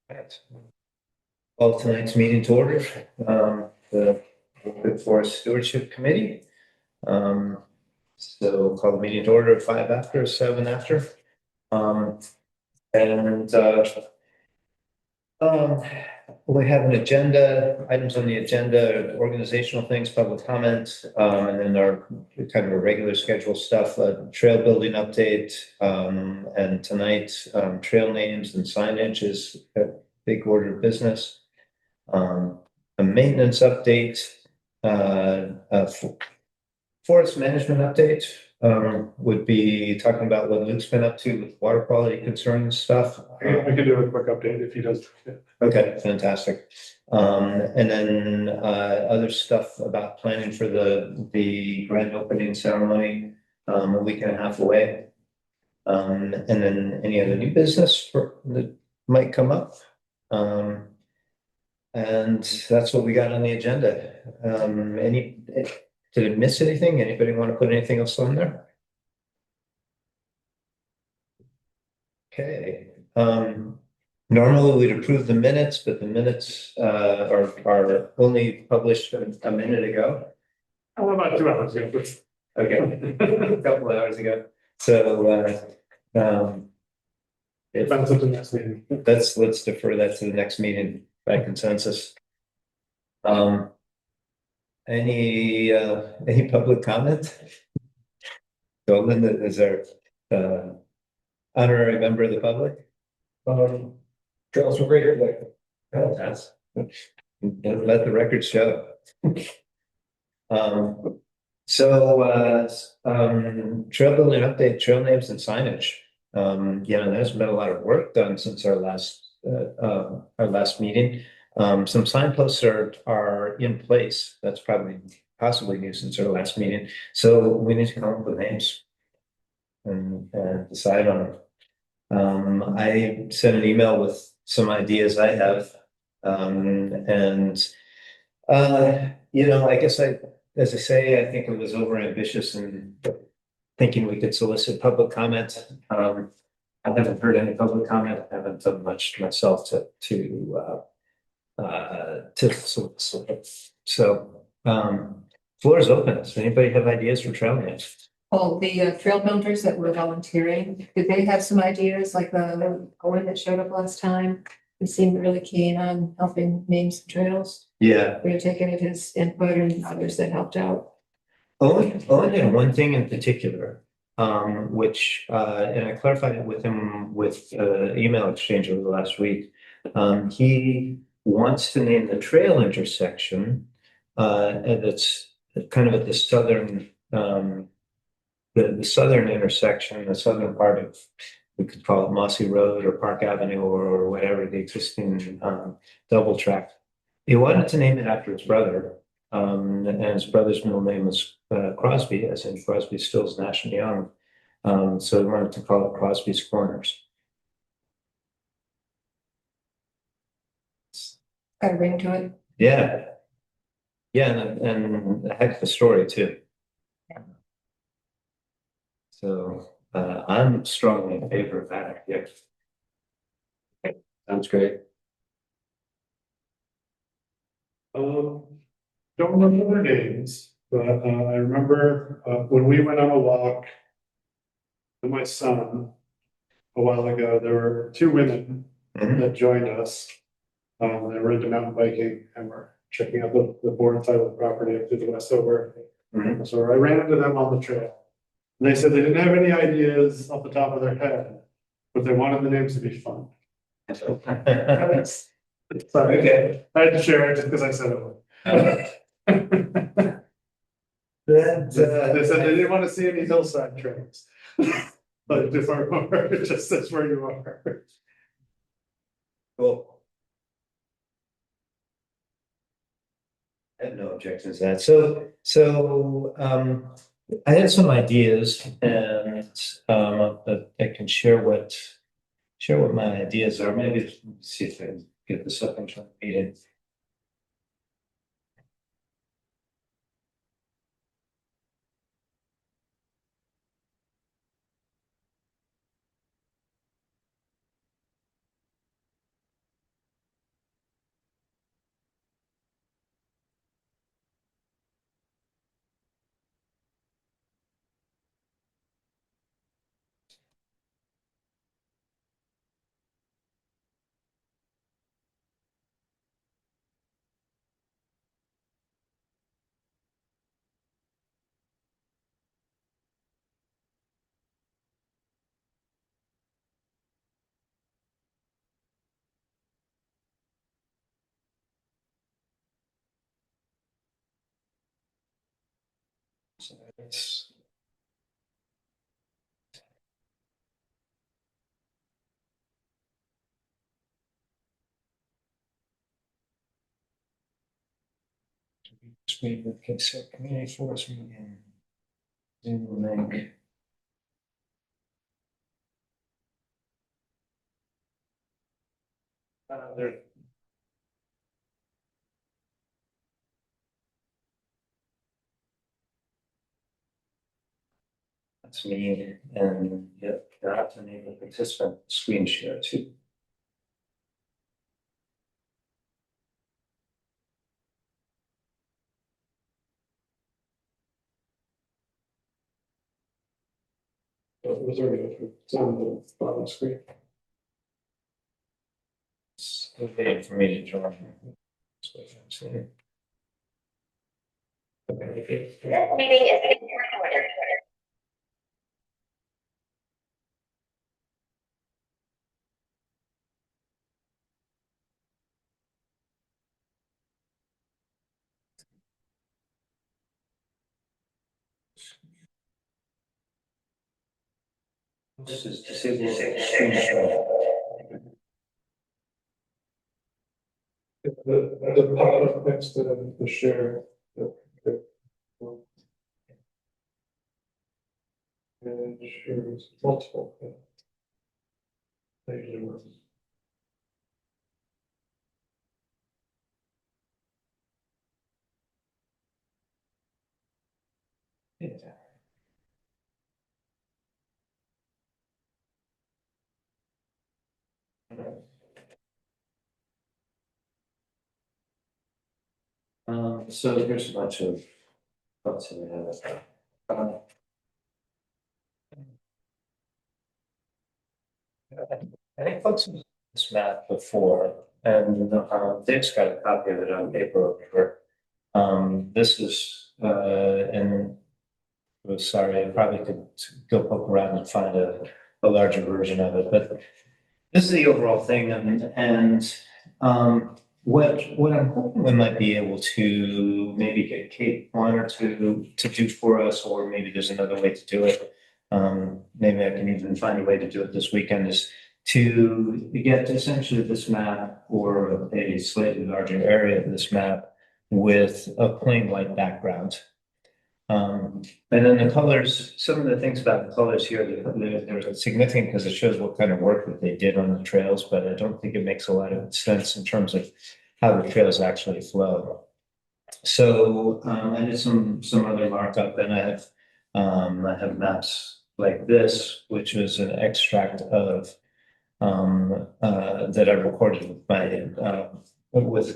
Right. Call tonight's meeting to order. The Wolcott Forest Stewardship Committee. So call the meeting to order at 5 after, 7 after. Um, and we have an agenda, items on the agenda, organizational things, public comment, and then our kind of a regular schedule stuff, trail building update. And tonight, trail names and signage is a big order of business. A maintenance update, forest management update, would be talking about what Luke's been up to with water quality concerns stuff. I can do a quick update if he does. Okay, fantastic. And then, other stuff about planning for the grand opening ceremony, a week and a half away. And then any other new business that might come up. And that's what we got on the agenda. Did I miss anything? Anybody want to put anything else on there? Okay. Normally we'd approve the minutes, but the minutes are only published a minute ago. Oh, about 2 hours ago. Okay, a couple of hours ago. So That's up to the next meeting. let's defer that to the next meeting by consensus. Any public comment? So Linda, is there honorary member of the public? Trails were great today. Oh, that's let the record show. Trail building update, trail names and signage. There's been a lot of work done since our last meeting. Some signposts are in place. That's possibly new since our last meeting. So we need to come up with names and decide on them. I sent an email with some ideas I have. I guess as I say, I think it was over ambitious in thinking we could solicit public comment. I haven't heard any public comment. I haven't done much myself to solicit. So, floor is open. Does anybody have ideas for trail names? Oh, the trail builders that were volunteering, did they have some ideas like the Owen that showed up last time? He seemed really keen on helping name some trails. Yeah. Were you taking of his input and others that helped out? Owen had one thing in particular, which, and I clarified it with him with email exchange over the last week. He wants to name the trail intersection, and it's kind of at the southern, the southern intersection, the southern part of, we could call it Mossy Road or Park Avenue or whatever, the existing double track. He wanted to name it after his brother, and his brother's middle name was Crosby, as in Crosby, Stills, Nash and Young. So he wanted to call it Crosby's Corners. Got a ring to it. Yeah. Yeah, and a heck of a story too. So I'm strongly in favor of that. Yeah. Sounds great. Don't remember their names, but I remember when we went on a walk with my son a while ago, there were 2 women that joined us. They were into mountain biking and were checking out the board side of the property up to the Westover. So I ran into them on the trail. And they said they didn't have any ideas off the top of their head, but they wanted the names to be fun. Sorry, Okay. I had to share it just because I said it would. They said they didn't want to see any hillside trails. But if I remember, it just says where you are. Cool. I have no objections to that. So I had some ideas and I can share what my ideas are. Maybe let's see if I can get this up and try to beat it. So it's. Speak with community force meeting. Zoom link. There. That's me, and yep, you have to enable participant screen share too. It was already, it's on the bottom screen. It's okay for me to join. That's what I'm saying. Okay. This meeting is being recorded. This is disable screen share. The bottom next to the share. And shares multiple. They usually work. Yeah. So here's a bunch of thoughts in there. I think folks have used this map before, and Dave's got a copy of it on paper over here. This is, and I was sorry, I probably could go poke around and find a larger version of it, but this is the overall thing, and what I'm hoping we might be able to maybe get Kate Warner to do for us, or maybe there's another way to do it. Maybe I can even find a way to do it this weekend, is to get essentially this map or a slightly larger area of this map with a plain white background. And then the colors, some of the things about the colors here, they're significant because it shows what kind of work that they did on the trails, but I don't think it makes a lot of sense in terms of how the trails actually flow. So I did some other markup, and I have maps like this, which is an extract of that I recorded with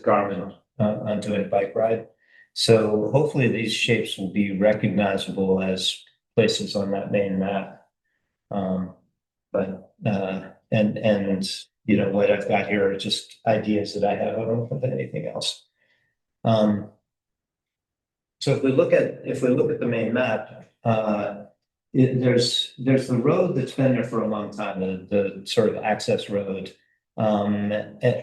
Garmin on doing a bike ride. So hopefully these shapes will be recognizable as places on that main map. And you know what I've got here are just ideas that I have. I don't have anything else. So if we look at the main map, there's the road that's been there for a long time, the sort of access road,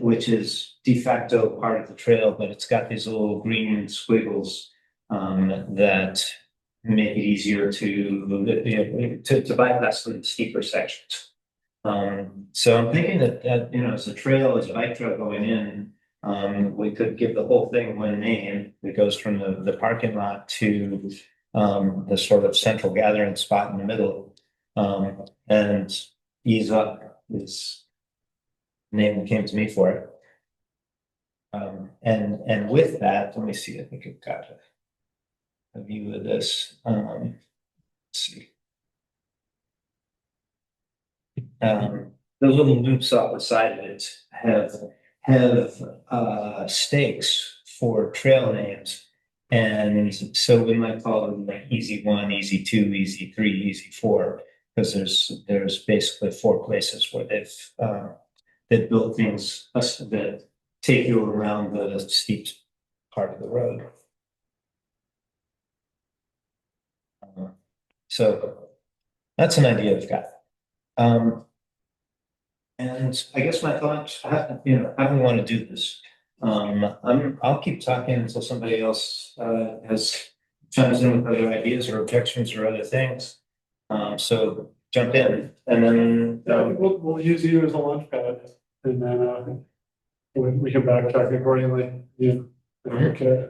which is de facto part of the trail, but it's got these little green squiggles that make it easier to bypass the steeper sections. So I'm thinking that you know, as a trail, as a bike trail going in, we could give the whole thing one name that goes from the parking lot to the sort of central gathering spot in the middle. And Ease Up is the name that came to me for it. And with that, let me see, I think I've got a view of this. Let's see. The little loops off the side of it have stakes for trail names. And so we might call them like Easy 1, Easy 2, Easy 3, Easy 4, because there's basically 4 places where they've built things that take you around the steep part of the road. So that's an idea I've got. And I guess my thoughts, you know, how do we want to do this? I'll keep talking until somebody else has chimes in with other ideas or objections or other things. So jump in and then, We'll use you as a launch pad and then, we can backtrack accordingly, yeah. Okay.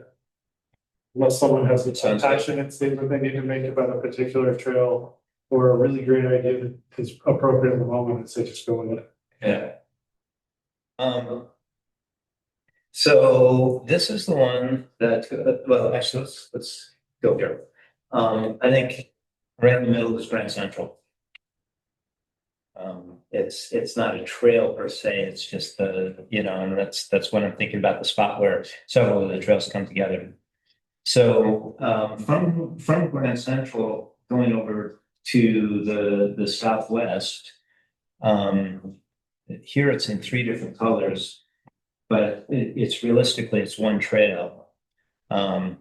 Unless someone has a Sounds good. passionate statement they need to make about a particular trail or a really great idea that is appropriate at the moment, and say just go with it. yeah. So this is the one that, well, actually, let's go here. I think right in the middle is Grand Central. It's not a trail per se, it's just and that's when I'm thinking about the spot where several of the trails come together. So, from Grand Central going over to the southwest, here it's in 3 different colors, but it's realistically, it's one trail. That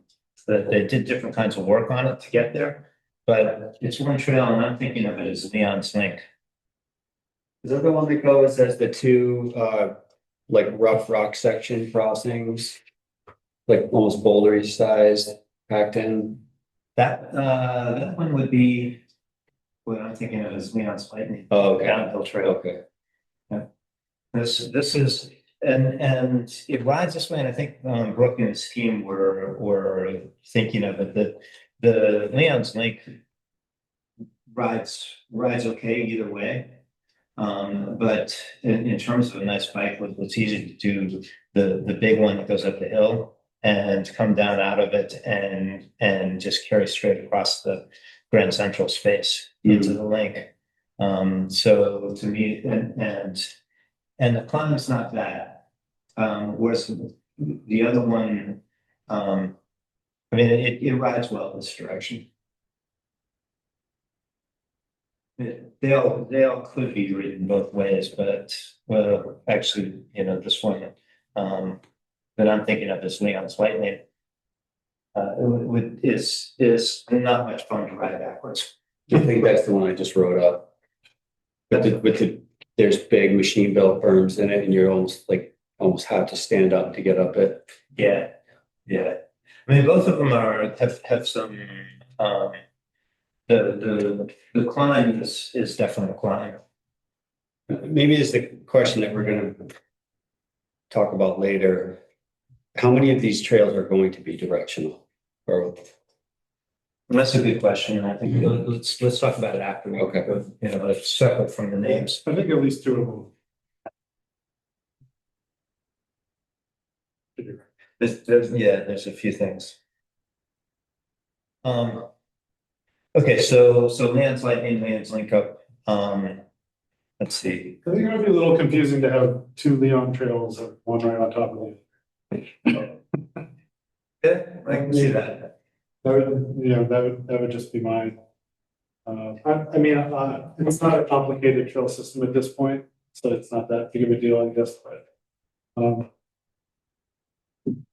they did different kinds of work on it to get there, but it's one trail and I'm thinking of it as Neon's Link. Is that the one that goes as the two, like rough rock section crossings? Like almost bouldery sized, packed in? That one would be what I'm thinking of as Neon's Lightning. Oh, okay. Downhill trail. Okay. This is, and it rides this way, and I think Brooke and his team were thinking of it, that the Leon's Link rides okay either way. But in terms of a nice bike, it's easy to do the big one that goes up the hill and come down out of it and just carry straight across the Grand Central space into the link. So to me, and the climb's not bad. Whereas the other one, I mean, it rides well this direction. They all could be ridden both ways, but well, actually, this one that I'm thinking of is Leon's Lightning. Is not much fun to ride backwards. I think that's the one I just wrote up. There's big machine built berms in it and you're almost have to stand up to get up it. Yeah. I mean, both of them have some the climb is definitely a climb. Maybe it's the question that we're gonna talk about later. How many of these trails are going to be directional? Or That's a good question, and I think let's talk about it after. Okay. It's separate from the names. I think at least 2 of them. There's a few things. Okay, so Leon's Lightning, Leon's Link Up. Let's see. I think it would be a little confusing to have 2 Leon trails and one right on top of the other. Yeah, I can see that. That would just be mine. I mean, it's not a complicated trail system at this point, so it's not that big of a deal, I guess, but.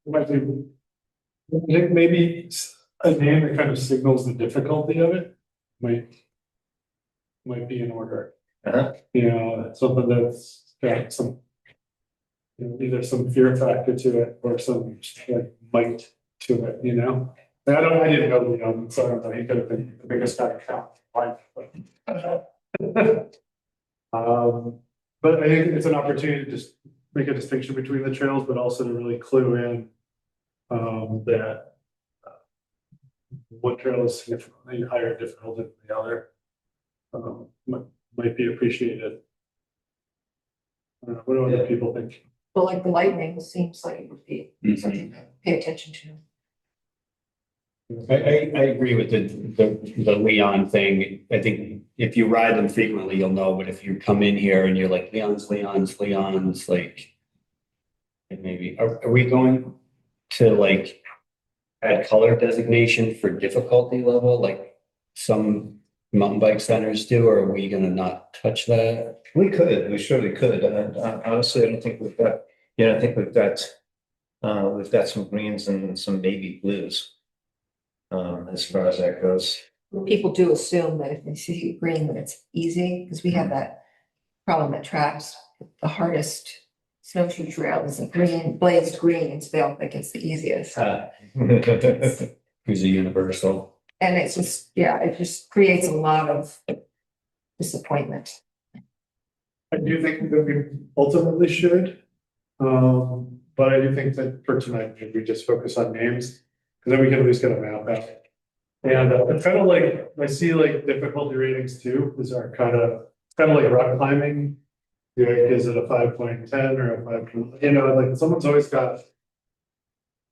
Might be, maybe a name that kind of signals the difficulty of it might be in order. Something that's got some, either some fear factor to it or some like might to it, I didn't know Leon, so I don't know, he could have been the biggest guy in town. But I think it's an opportunity to just make a distinction between the trails, but also to really clue in that one trail is significantly higher difficulty than the other. Might be appreciated. What do other people think? But like the lightning seems like it would be something to pay attention to. I agree with the Leon thing. I think if you ride them frequently, you'll know, but if you come in here and you're like Leon's, like maybe are we going to like add color designation for difficulty level like some mountain bike centers do, or are we gonna not touch that? We surely could. And honestly, I don't think we've got, I think we've got some greens and some baby blues. As far as that goes. People do assume that if they see green, that it's easy, because we have that problem at tracks. The hardest snowshoe trail is a green, blazed green, and so they all think it's the easiest. Who's a universal. And it's just, yeah, it just creates a lot of disappointment. I do think that we ultimately should. But I do think that for tonight, maybe we just focus on names, because then we can at least get a map out. And it's kind of like, I see like difficulty ratings too, is our kind of like rock climbing. Like, is it a 5.10 or a 5, you know, like someone's always got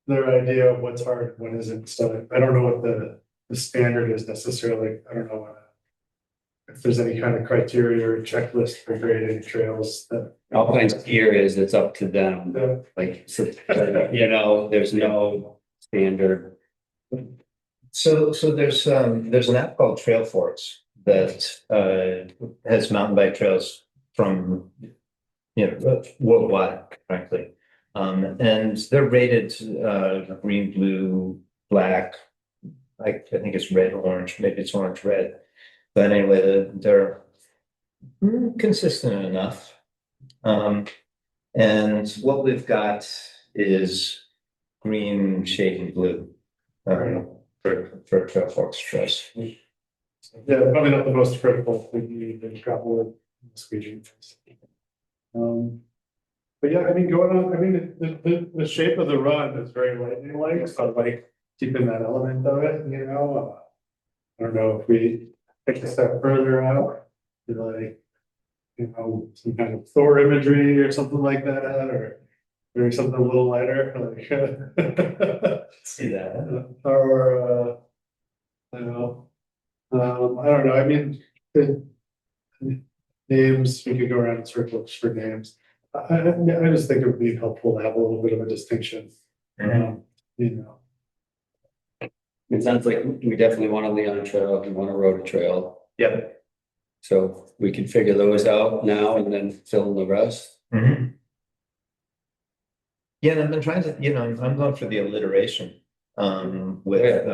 their idea of what's hard, and what isn't, so I don't know what the standard is necessarily, I don't know what. If there's any kind of criteria or checklist for grading trails that. Alpine skier is, it's up to them, Yeah. like, so, you know, there's no standard. So there's an app called Trail Forks that has mountain bike trails from, you know, worldwide, frankly. And they're rated green, blue, black. I think it's red, orange, maybe it's orange, red. But anyway, they're consistent enough. And what we've got is green, shade, and blue for Trail Forks trails. Yeah, probably not the most critical thing you need to grapple with squeegee. But yeah, I mean, going on, I mean, the shape of the run is very lightning like, so like keeping that element of it, you know. I don't know if we take a step further out, like, you know, some kind of Thor imagery or something like that, or maybe something a little lighter, like. See that? Or, I don't know. I don't know, I mean, the names, we could go around in circles for names. I just think it would be helpful to have a little bit of a distinction, you know. It sounds like we definitely want a Leon trail, we want a road trail, Yep. so we can figure those out now and then fill in the rest. Mhm. Yeah, and I've been trying to, you know, I'm going for the alliteration, with,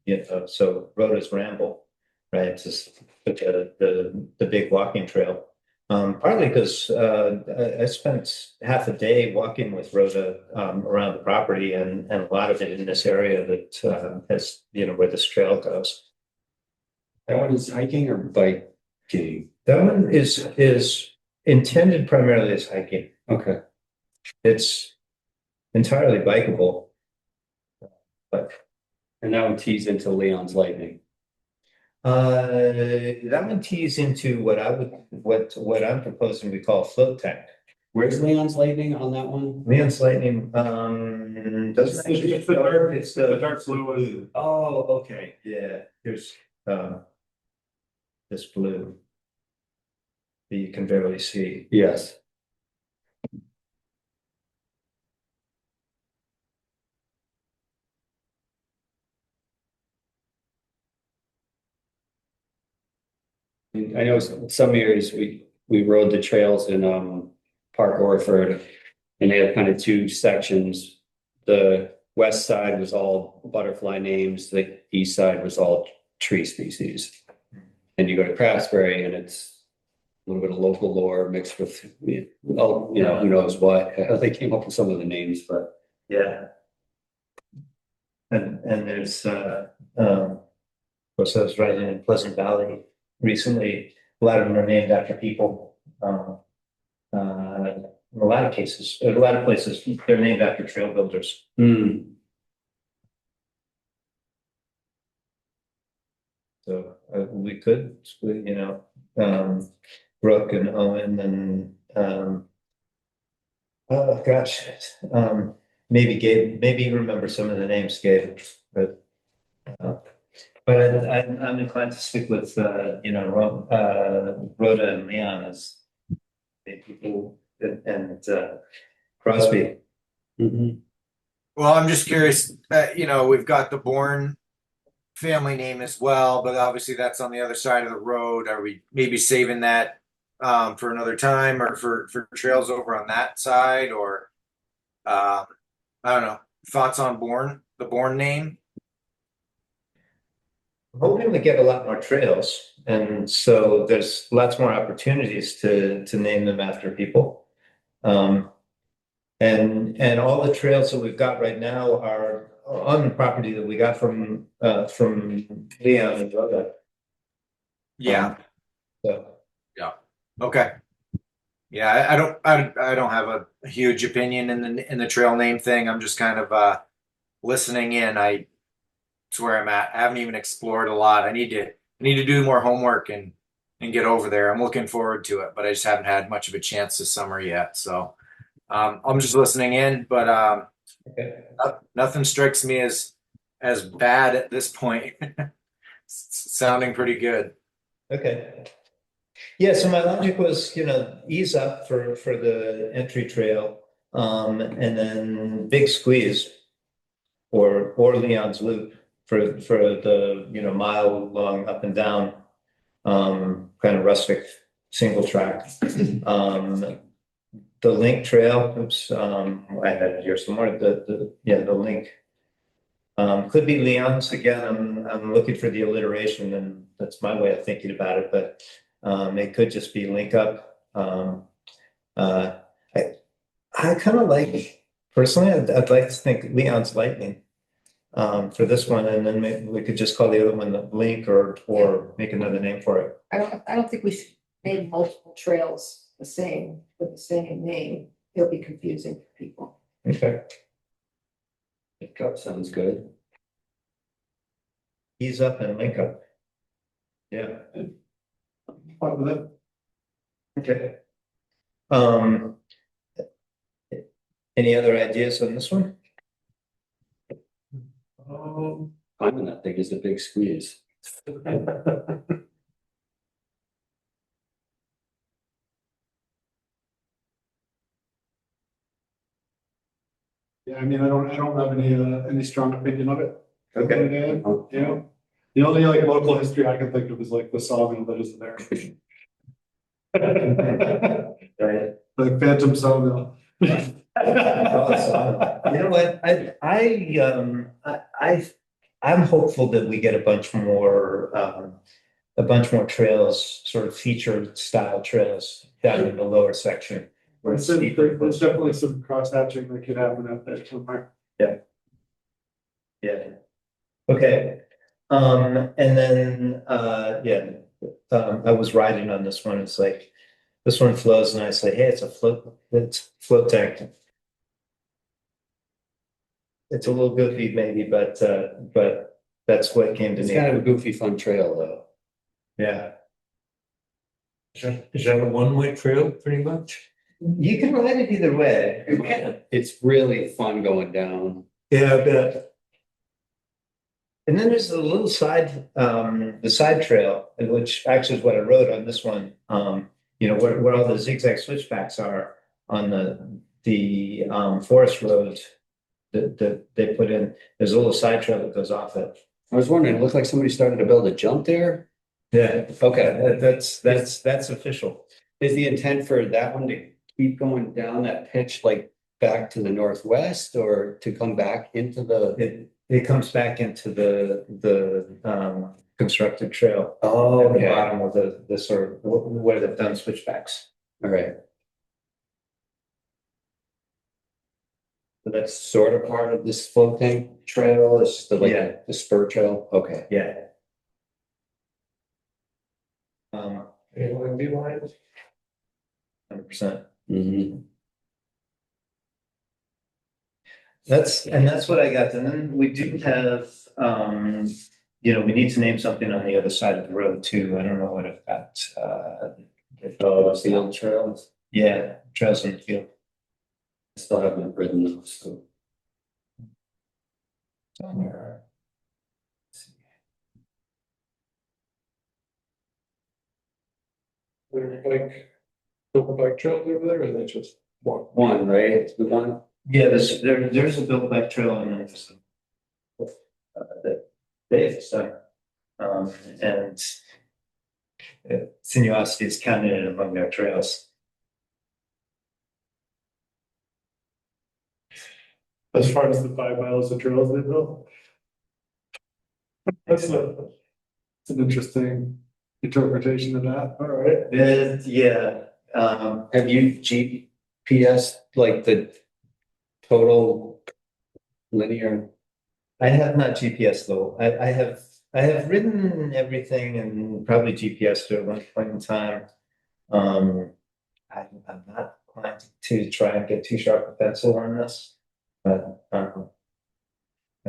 you know, so road is ramble, right? It's just the big walking trail. Partly because, I spent half a day walking with Rhoda, around the property and a lot of it in this area that, has, you know, where this trail goes. That one is hiking or biking? That one is intended primarily as hiking. Okay. It's entirely bikeable. But And that one tees into Leon's Lightning. that one tees into what I'm proposing we call float tank. Where's Leon's Lightning on that one? Leon's Lightning, doesn't actually. It's the dark- It's the dark blue one. Oh, okay. Yeah, here's, this blue. That you can barely see. Yes. I know some areas we rode the trails in Park Orford, and they had kind of two sections. The west side was all butterfly names, the east side was all tree species. And you go to Craftsbury and it's a little bit of local lore mixed with, oh, you know, who knows what, how they came up with some of the names, but. Yeah. And there's, of course, I was riding in Pleasant Valley recently. A lot of them are named after people. In a lot of cases, in a lot of places, they're named after trail builders. So we could, you know, Brooke and Owen and oh gosh, maybe Gabe, maybe you remember some of the names, Gabe, but I'm inclined to stick with you know, Rhoda and Leon as the people and Crosby. Well, I'm just curious, you know, we've got the Bourne family name as well, but obviously that's on the other side of the road. Are we maybe saving that for another time, or for trails over on that side, or I don't know. Thoughts on Bourne, the Bourne name? Hoping to get a lot more trails, and so there's lots more opportunities to name them after people. And all the trails that we've got right now are on the property that we got from Leon and Rhoda. Yeah, So, okay. Yeah, I don't have a huge opinion in the trail name thing. I'm just kind of listening in. It's where I'm at. I haven't even explored a lot. I need to do more homework and get over there. I'm looking forward to it, but I just haven't had much of a chance this summer yet. So I'm just listening in, but okay. nothing strikes me as bad at this point. It's sounding pretty good. Okay. Yeah, so my logic was, ease up for the entry trail, and then big squeeze or Leon's Loop for the, mile long up and down, kind of rustic single track. The link trail, oops, I had it here somewhere, the link. Could be Leon's again. I'm looking for the alliteration, and that's my way of thinking about it. But it could just be link up. I kind of like personally. I'd like to think Leon's Lightning for this one, and then maybe we could just call the other one the Link, or make another name for it. I don't think we should name multiple trails the same, with the same name. It'll be confusing for people. Okay. Pickup sounds good. Ease up and link up. Yeah. Fine with it. Okay. Any other ideas on this one? Finding that thing is a big squeeze. Yeah, I mean, I don't have any strong opinion of it. Okay. Yeah, the only like local history I can think of is like the sawmill that is there. Right. Like Phantom Sawmill. You know what? I'm hopeful that we get a bunch more trails, sort of featured style trails down in the lower section. Where it's steeper. There's definitely some cross hatching that could happen out there somewhere. Yeah. Okay. And then, I was riding on this one. It's like, this one flows nicely. Hey, it's float tank. It's a little goofy maybe, but that's what came to It's me. kind of a goofy, fun trail though. Yeah. Is that a one-way trail pretty much? You can ride it either way. It's really fun going down. Yeah, I bet. And then there's a little the side trail, which actually is what I wrote on this one. Where all the zigzag switchbacks are on the forest road that they put in. There's a little side trail that goes off it. I was wondering, it looked like somebody started to build a jump there. Yeah. Okay. That's official. Is the intent for that one to keep going down that pitch, like back to the northwest, or to come back into the? It comes back into the constructed trail. Oh, At the okay. bottom of the sort of where they've done switchbacks. All right. So that's sort of part of this floating trail. It's just Yeah. the spur trail. Okay. Yeah. Anyone be lines? 100%. Mhm. That's what I got. And then we do have, we need to name something on the other side of the road too. I don't know what I've got. Oh, the field trails. Yeah, trails in the field. I still haven't ridden those, so. Somewhere. There's like bike trails over there, or they just walk? One, right? It's the one. Yeah, there's a built back trail and then there's that they've done. And sinuosity is counted in among their trails. As far as the 5 miles of trails they built. That's an interesting interpretation of that. All right. Yeah. Have you GPS like the total linear I have not GPS though. I have ridden everything and probably GPS at one point in time. I'm not inclined to try and get too sharp a pencil on this, but I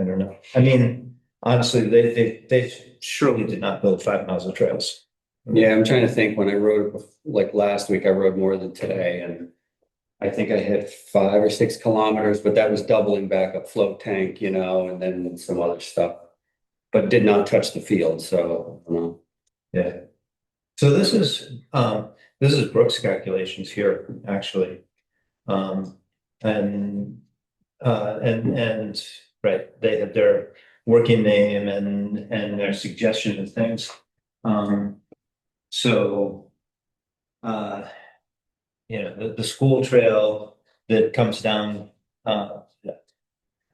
don't know. I mean, honestly, they surely did not build 5 miles of trails. Yeah, I'm trying to think when I rode, like last week, I rode more than today and I think I hit 5 or 6 kilometers, but that was doubling back up float tank, you know, and then some other stuff. But did not touch the field, so, I don't know. Yeah. So this is Brooks calculations here, actually. Um, and right, they have their working name and their suggestion of things. So you know, the school trail that comes down out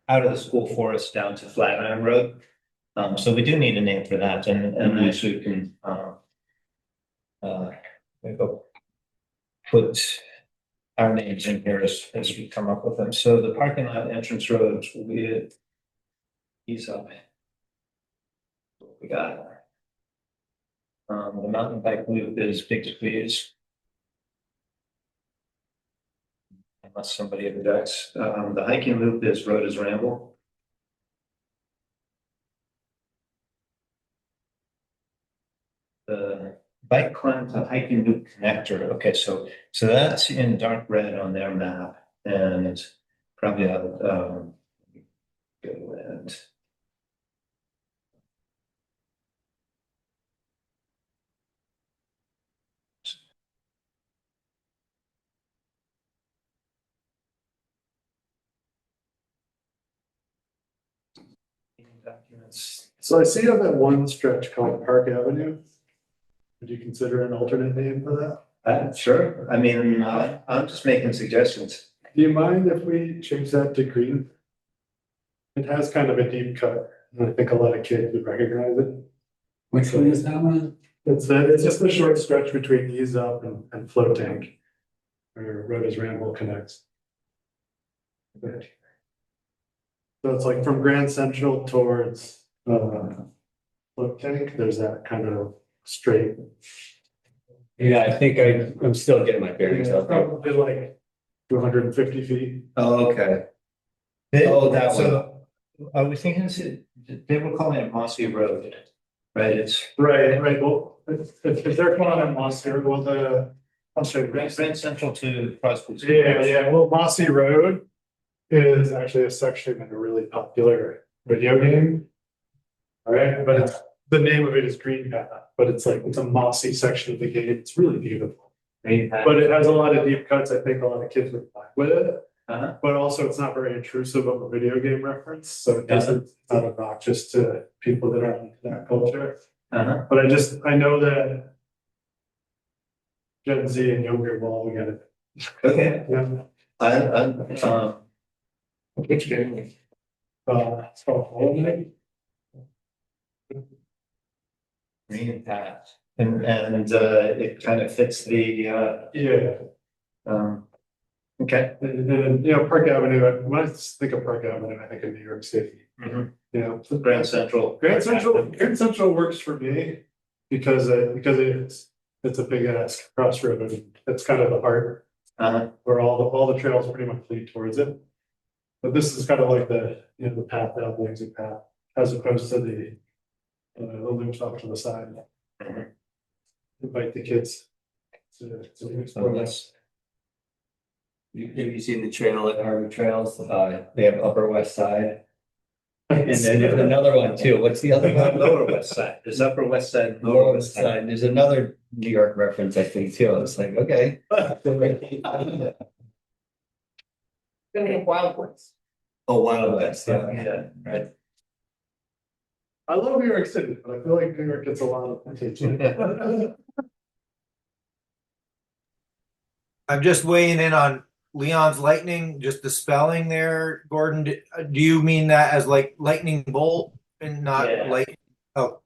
of the school forest down to Flatiron Road. So we do need a name for that, and actually we can go put our names in here as we come up with them. So the parking lot entrance roads will be ease up. What we got. The mountain bike loop is Big Squeeze. Unless somebody objects. The hiking loop is Road is Ramble. The bike climb to hiking loop connector. Okay, so that's in dark red on their map, and probably go and documents. So I see on that one stretch called Park Avenue. Would you consider an alternate name for that? Sure. I mean, I'm just making suggestions. Do you mind if we change that to green? It has kind of a deep cut, and I think a lot of kids would recognize it. Which one is that one? It's just the short stretch between Ease Up and Float Tank, where Road is Ramble connects. So it's like from Grand Central towards Float Tank, there's that kind of straight. Yeah, I think I'm still getting my bearings out there. Probably like 250 feet. Oh, okay. Oh, that so I was thinking they were calling it Mossy Road, right? It's Right. Well, if they're calling it Mossy, well, I'll show you. Grand Central to Crosby. Yeah. Well, Mossy Road is actually a section in a really popular video game. All right, but the name of it is Green Path, but it's a mossy section of the game. It's really beautiful. But it has a lot of deep cuts. I think a lot of kids would play with it. But also it's not very intrusive of a video game reference, so it doesn't not obnoxious to people that are into that culture. But I know that Gen Z and younger will all get it. Okay. Yeah. Which game? It's called Holiday. Green path. And it kind of fits the Yeah. okay. And, Park Avenue, when I think of Park Avenue, I think of New York City. Mhm. Yeah. Grand Central. Grand Central works for me because it's a big ass crossroad. It's kind of the heart where all the trails pretty much lead towards it. But this is kind of like the path out, the exit path, as opposed to the loops off to the side. Invite the kids to explore this. Have you seen the trail at Harvard Trails? They have Upper West Side. And then there's another one too. What's the other one? Lower West Side. There's Upper West Side. and Lower West Side. There's another New York reference, I think, too. It's like, okay. Gonna have Wild Woods. Oh, Wild West, yeah. Yeah, right. I love New York City, but I feel like New York gets a lot of attention. I'm just weighing in on Leon's lightning, just the spelling there, Gordon. Do you mean that as like lightning bolt and not Yeah. light? Oh,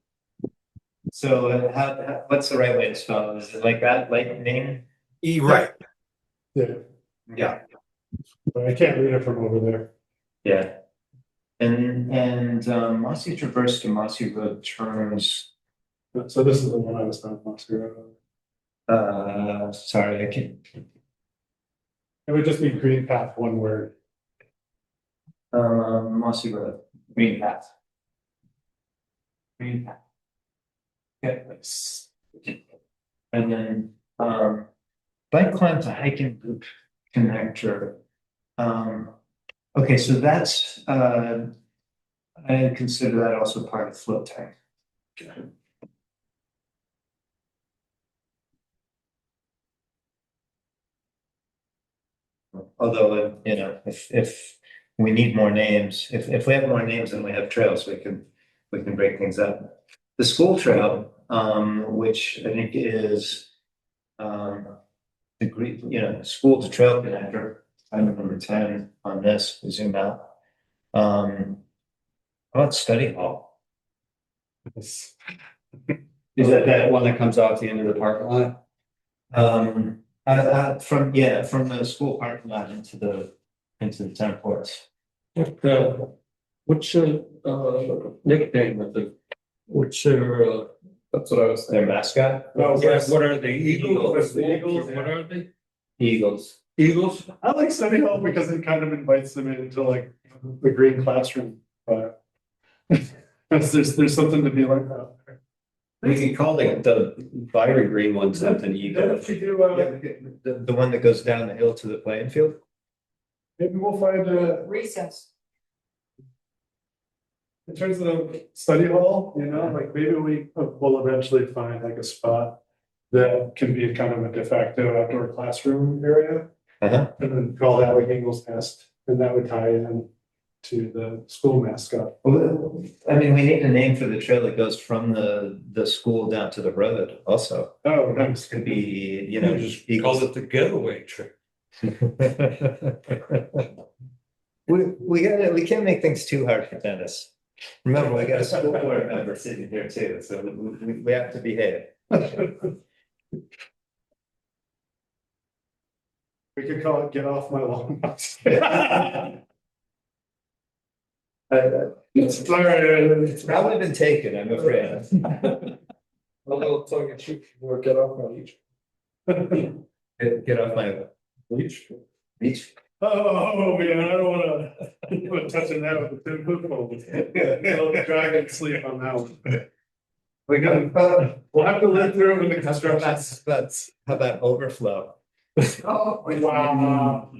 So what's the right way to spell it? Is it like that, lightning? right. Yeah, Yeah. but I can't read it from over there. Yeah. And Mossy Traverse to Mossy Road turns, So this is the one I was talking about. Zero. sorry, I can't. It would just be green path, one word. Mossy Road, Green Path. Green Path. Okay, let's. And then, bike climb to hiking group connector. Okay, so that's, I consider that also part of float tank. Although, you know, if we need more names, if we have more names than we have trails, we can break things up. The school trail, which I think is, the Greek, you know, school to trail connector, item number 10 on this, we zoom out. How about study hall? Is that one that comes off the end of the parking lot? From the school parking lot into the town courts. Which, nickname of the, which, that's what I was Their saying. mascot? Yes, what are they? Eagles. The Eagles, what are they? Eagles. Eagles? I like study hall because it kind of invites them into like the green classroom, but there's something to be like that. We can call the fiery green one something Then Eagle. if we do, The one that goes down the hill to the playing field? maybe we'll find Recess. in terms of study hall, you know, like maybe we will eventually find like a spot that can be kind of a de facto outdoor classroom area. Uh-huh. And then call that like Eagles Nest, and that would tie in to the school mascot. Well, I mean, we need a name for the trail that goes from the school down to the road also. Oh, nice. Could be, you know, Just Eagles. call it the getaway trip. We can't make things too hard for Dennis. Remember, we got a school board member sitting here too, so we have to behave. We could call it Get Off My Lawn. It's Sorry. probably been taken, I'm afraid. A little tongue in cheek, or get off my leash. Get off my Leash? beach. Oh, man, I don't wanna touching that with the 10 football. I'll try and sleep on that one. We'll have to live through it with the construction. That's, how about overflow? Oh, Wow.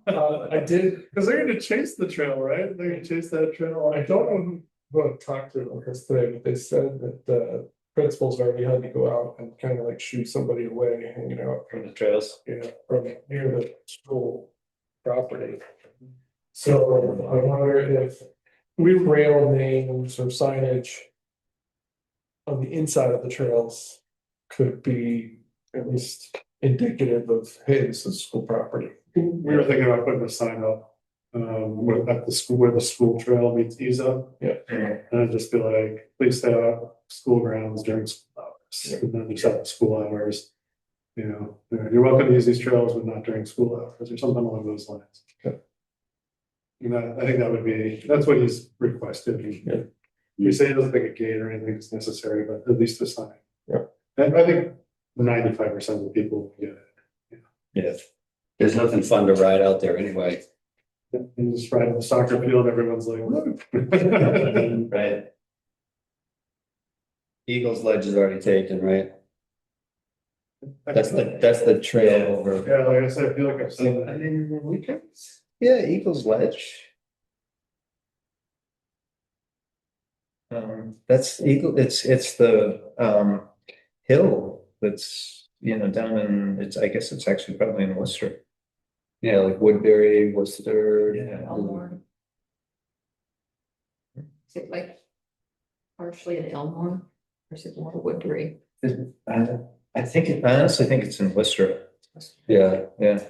I did, Because they're gonna chase the trail, right? They're gonna chase that trail. I don't know who I talked to on this today, but they said that the principals already had to go out and kind of like shoo somebody away hanging out From the trails. from near the school property. So I wonder if we rail names or signage on the inside of the trails could be at least indicative of, hey, this is school property. We were thinking about putting a sign up, at the school, where the school trail meets Isa. Yeah. And it'd just be like, please stay out school grounds during school hours, and then just at school hours. You know, you're welcome to use these trails, but not during school hours, or something along those lines. Okay. You know, I think that would be, that's what he's requested. Yeah. You say he doesn't think a gate or anything is necessary, but at least a sign. Yeah. And I think 95% of the people will get it. Yes. There's nothing fun to ride out there anyway. And just ride the soccer field, everyone's like, "Woo." Right. Eagles Ledge is already taken, right? That's the trail over. Yeah, like I said, I feel like I've seen I that. mean, we can, yeah, Eagles Ledge. That's Eagle, it's the hill that's, you know, down in, I guess it's actually probably in Worcester. Yeah, like Woodbury, Worcester. Yeah. Elmore. Is it like partially in Elmore, or is it more Woodbury? I honestly think it's in Worcester. Yeah. Yeah.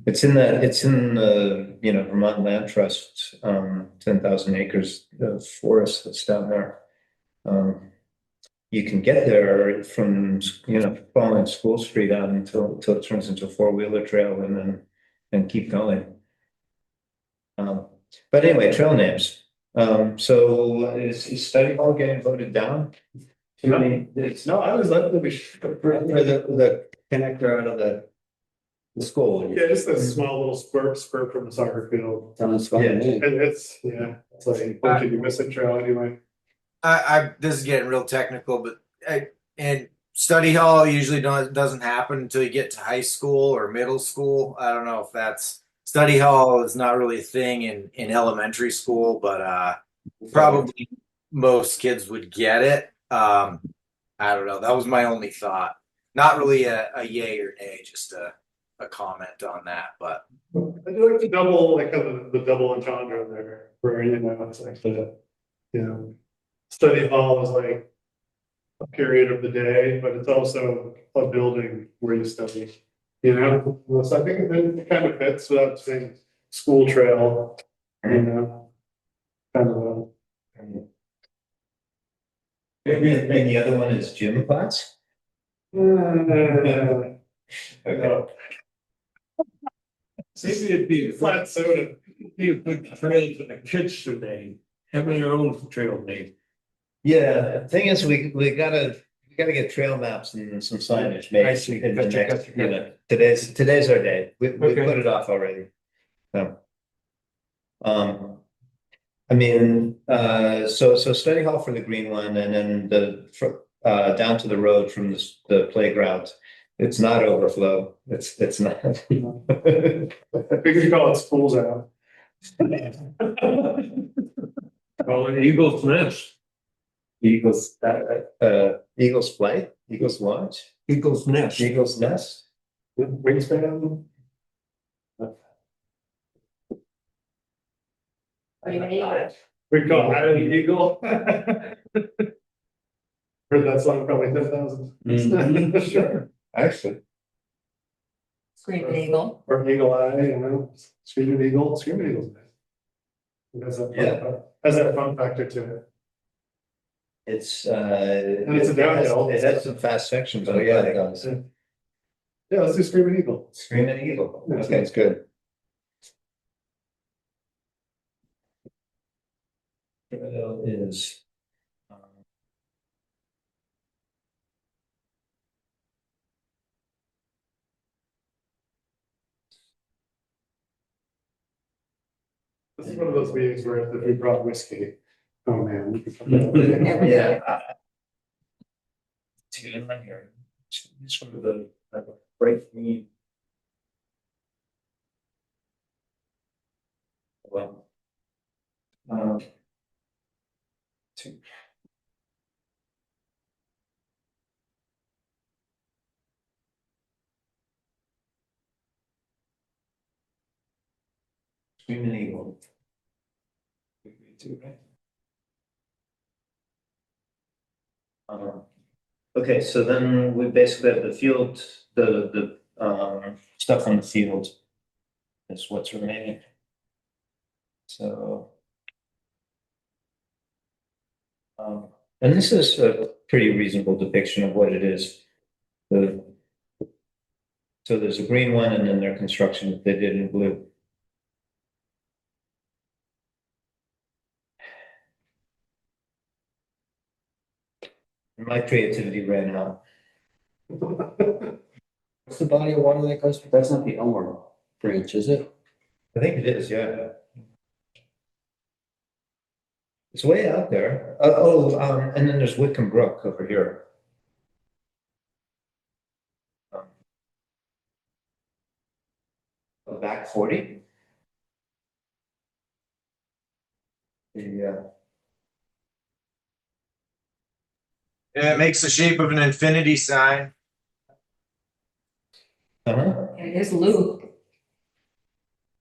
It's in the, you know, Vermont Land Trust, 10,000 acres of forest that's down there. You can get there from, you know, following School Street out until it turns into a four-wheeler trail and then keep going. But anyway, trail names. So is study hall getting voted down? Too many, it's No, I was looking to be for the connector out of the school. Yeah, just a small little spur from the soccer field. Sounds fun to me. And it's, yeah, it's like, what could you miss a trail anyway? This is getting real technical, but and study hall usually doesn't happen until you get to high school or middle school. I don't know if that's study hall is not really a thing in elementary school, but probably most kids would get it. I don't know. That was my only thought. Not really a yay or nay, just a comment on that. But I do like the double, like the double entendre there, where, you know, it's like the, you know, study hall is like a period of the day, but it's also a building where you study, you know? So I think it kind of fits without saying school trail, you know? Kind of a. and the other one is gym class? Okay. Maybe it'd be Flat soda. be a good trail for the kids today, having their own trail name. Yeah, the thing is, we gotta get trail maps and some signage made. I see. In the Gotcha, next, gotcha, you know, today's our day. We Okay. put it off already. So. I mean, so study hall for the green one, and then down to the road from the playground. It's not overflow. It's not. We could call it schools out. Call it Eagle's Nest, Eagles flight, Eagles launch, Eagle's Nest. Eagles nest. Wingspan. We call it an eagle. Heard that song probably 10,000. Sure, actually. Screaming eagle. Or eagle eye, you know, screaming eagle, screaming eagle's nice. It has that Yeah. has that fun factor to it. It's it's a downhill. It has some fast sections. Oh yeah, it does. Yeah, let's do screaming eagle. Screaming eagle. Yeah. Okay, it's good. Trail is. This is one of those meetings where if we brought whiskey, oh man. Yeah. It's good in here. It's one of the break me. Well. Two. Screaming eagle. Two, right? Okay, so then we basically have the field, the stuff on the field is what's remaining. So. And this is a pretty reasonable depiction of what it is. So there's a green one and then their construction that they did in blue. My creativity ran out. What's the body of water that goes? That's not the Elmore branch, is it? I think it is, yeah. It's way out there. And then there's Wickham Brook over here. Back 40. Yeah. it makes the shape of an infinity sign. Uh-huh. And it is loop.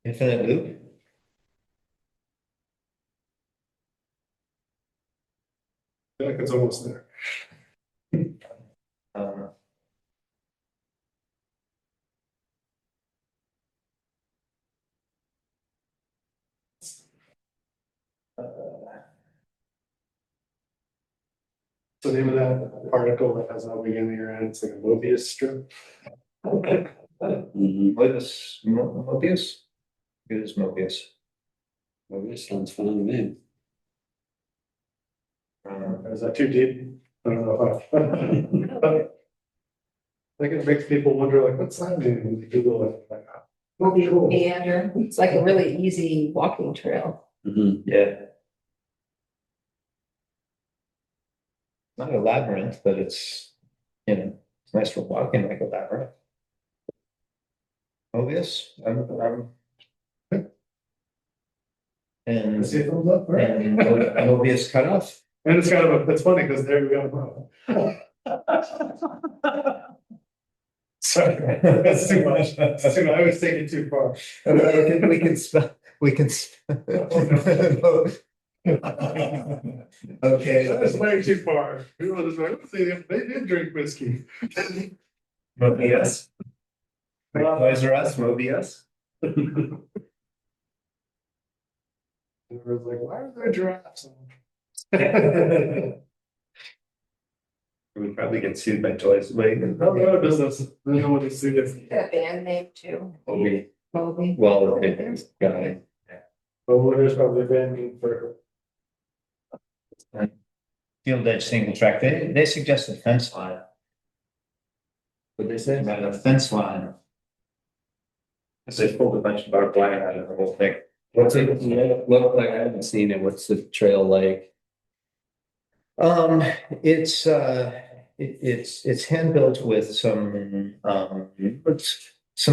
Infinite loop. I feel like it's almost there. Um, So the name of that particle that has no beginning or end, it's like a Mobius strip. Mhm. Mobius? It is Mobius. Mobius sounds fun to me. Is that too deep? I don't know. I think it makes people wonder, like, what's that mean when you Google it? Like, cool. Meander, it's like a really easy walking trail. Mhm. Yeah. Not a labyrinth, but it's, it's nice for walking like a labyrinth. Mobius, and, See a thumbs up, right? and Mobius cutoff. And it's kind of, it's funny because there we go. Sorry, that's too much. That's too much. I was taking too far. We can spell, Okay. That was way too far. People just like, they did drink whiskey. Mobius. Toys R Us, Mobius. It was like, why are there giraffes? We probably get sued by Toys. Wait, No business. They don't want to see it. That band name too, Moby, Moby. well, it's guy. But there's probably a band name for. Field edge single track. They suggested fence line. What'd they say? About a fence line. Because they pulled a bunch of barbed wire out of the whole thing. What's it look like? I haven't seen it. What's the trail like? It's it's hand built with some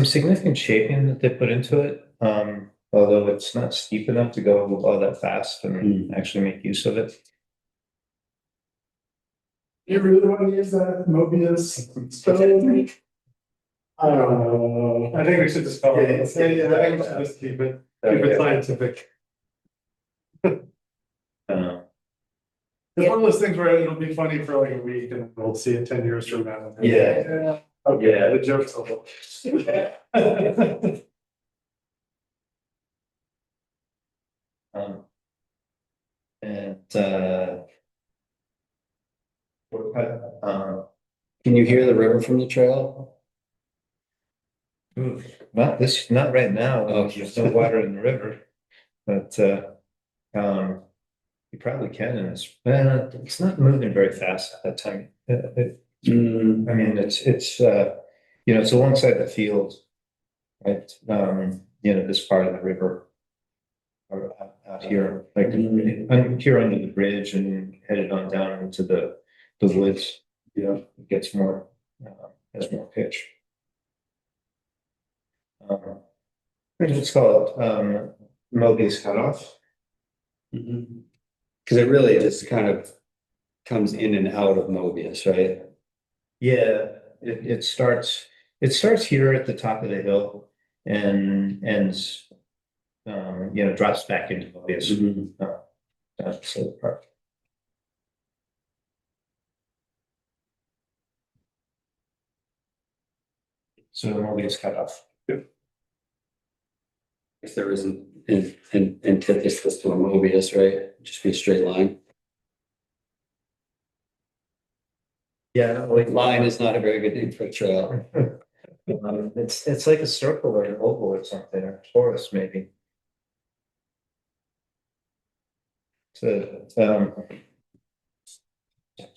significant shaping that they put into it. Although it's not steep enough to go all that fast and actually make use of it. You really want to use that Mobius spelling? I don't know. I think we should just spell it. Yeah, I think we should just keep it scientific. It's one of those things where it'll be funny for like a week and we'll see it 10 years from now. Yeah. Okay, Yeah. the joke's over. And Can you hear the river from the trail? not right now. Okay. There's no water in the river, but you probably can, and it's not moving very fast at that time. I mean, it's it's alongside the field, right? This part of the river, or out here, like I'm here under the bridge and headed on down into the woods. It gets more has more pitch. Let's call it Mobius cutoff. Because it really just kind of comes in and out of Mobius, right? Yeah, it starts here at the top of the hill and ends drops back into Mobius. That's the part. So Mobius cutoff. If there isn't an antithesis to a Mobius, right? Just be a straight line. Yeah, Line is not a very good name for a trail. it's like a circle or an oval or something, or torus maybe. So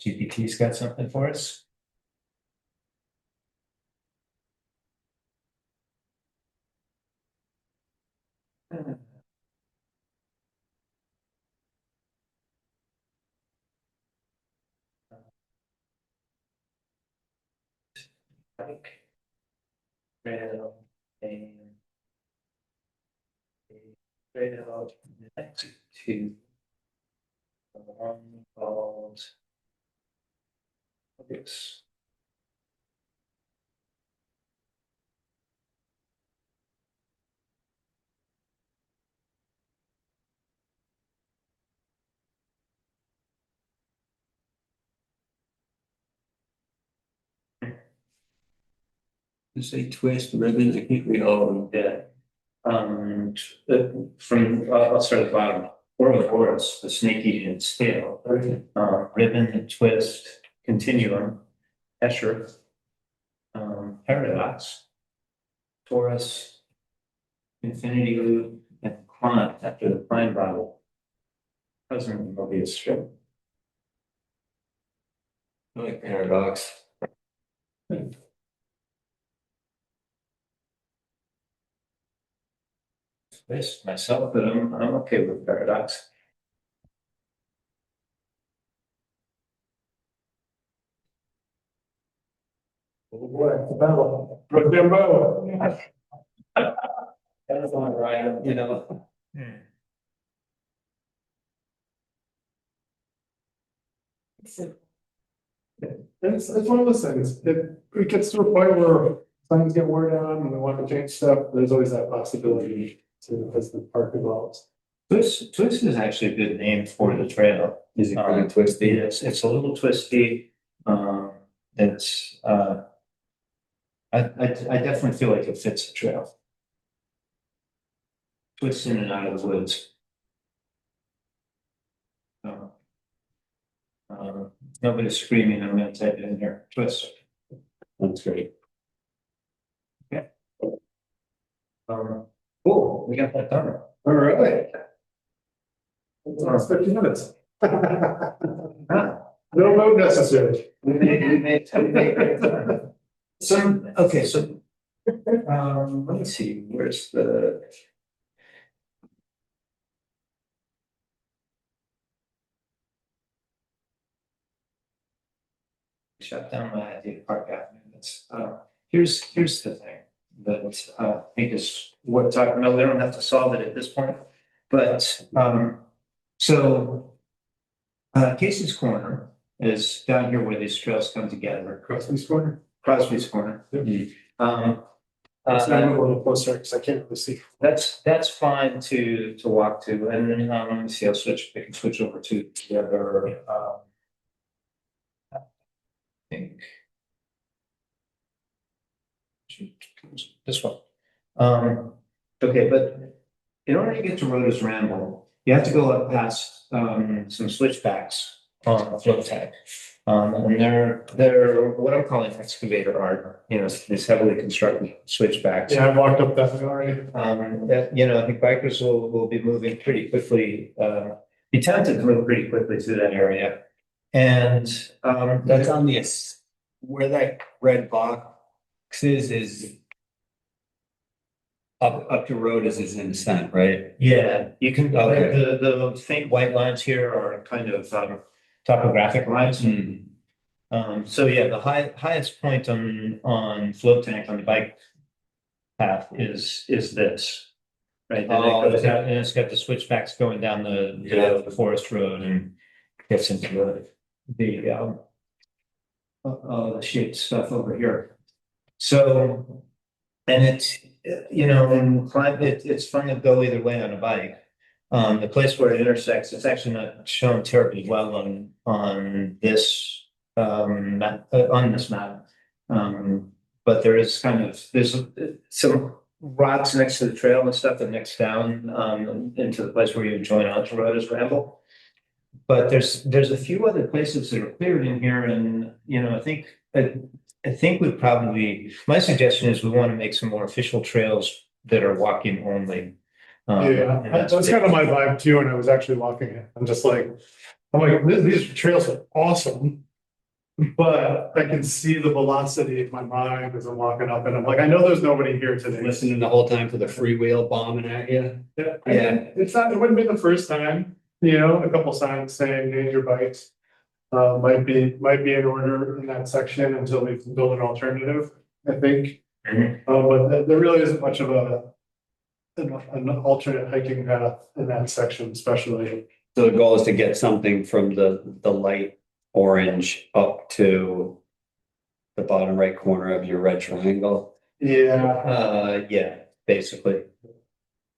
GPT's got something for us. Like trail trail next to the one called Mobius. You say twist, ribbon, I can't read all of them. Yeah. I'll start at the bottom. Ouroboros, the snake eating its tail. Ribbon, twist, continuum, Escher, paradox, torus, infinity loop, and font after the pine bottle. Doesn't will be a strip. I like paradox. This myself, but I'm okay with paradox. Oh boy, the battle. Rochambeau. That's not right, you know. It's one of those things, it gets to a point where things get worn down and we want to change stuff, there's always that possibility to, as the park evolves. Twist is actually a good name for the trail. Is it kind of twisty? It's a little twisty. It's I definitely feel like it fits the trail. Twists in and out of the woods. So, nobody's screaming, I'm gonna type it in here, twist. That's great. Cool, we got that done. All right. It's 50 minutes. Ah, No vote necessary. we made great time. So, okay, so, let me see, where's the? Shut down my idea of Park Avenue. That's, here's the thing that I think is worth talking about. We don't have to solve it at this point, but so Casey's Corner is down here where these trails come together. Crosby's Corner. Crosby's Corner. Let's move a little closer because I can't really see. That's fine to walk to, and then let me see. I can switch over to the other. I think this one. Okay, but in order to get to Rhoda's Ramble, you have to go up past some switchbacks on float tag. And they're what I'm calling excavator art, you know, these heavily constructed switchbacks. Yeah, I walked up that way already. That, you know, I think bikers will be moving pretty quickly, be tempted to move pretty quickly through that area. And That's on the, where that red box is up to road is in descent, right? yeah, you can, Okay. the faint white lines here are kind of topographic lines. So yeah, the highest point on float tank on the bike path is this. Right, then it goes out and it's got the switchbacks going down the forest road and gets into the shaped stuff over here. So, and it's, you know, and it's fun to go either way on a bike. The place where it intersects, it's actually not shown terribly well on this map, on this map. But there is there's some rocks next to the trail and stuff that next down into the place where you join onto Rhoda's Ramble. But there's a few other places that are cleared in here, and you know, I think we probably, my suggestion is we want to make some more official trails that are walking only. Yeah, that's kind of my vibe too, and I was actually walking it. I'm like, these trails are awesome. But I can see the velocity in my mind as I'm walking up and I'm like, I know there's nobody here today. Listening the whole time to the freewheel bombing at you. Yeah, Yeah. it wouldn't be the first time, you know, a couple signs saying danger bikes. Might be in order in that section until we can build an alternative, I think. But there really isn't much of an alternate hiking path in that section, especially. So the goal is to get something from the light orange up to the bottom right corner of your red triangle. Yeah. Yeah, basically.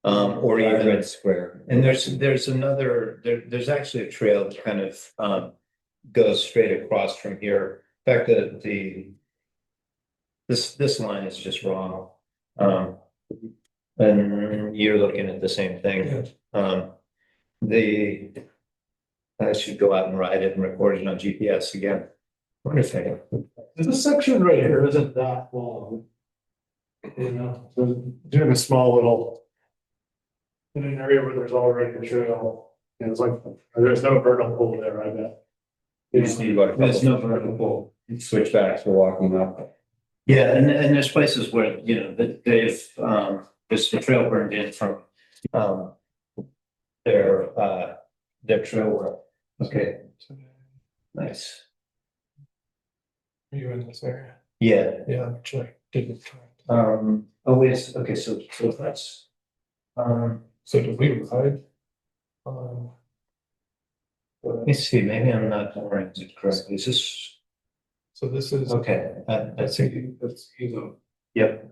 Or even red square. And there's another, there's actually a trail that kind of goes straight across from here. In fact, this line is just wrong. And you're looking at the same thing. I should go out and ride it and record it on GPS again. Wonder if I can. This section right here isn't that long. You know, so doing a small little in an area where there's already a trail, and it's like, there's no vernal pool there, I bet. You just need about a There's no couple vertical. switchbacks for walking up. Yeah, and there's places where, you know, that they've, there's the trail burned in from, um, their trail work. Okay, nice. Are you in this area? Yeah, Yeah, actually, didn't. oh, wait, okay, so that's, So did we ride? Um, let me see, maybe I'm not oriented correctly. Is this, so this is. okay, That's, that's, yep.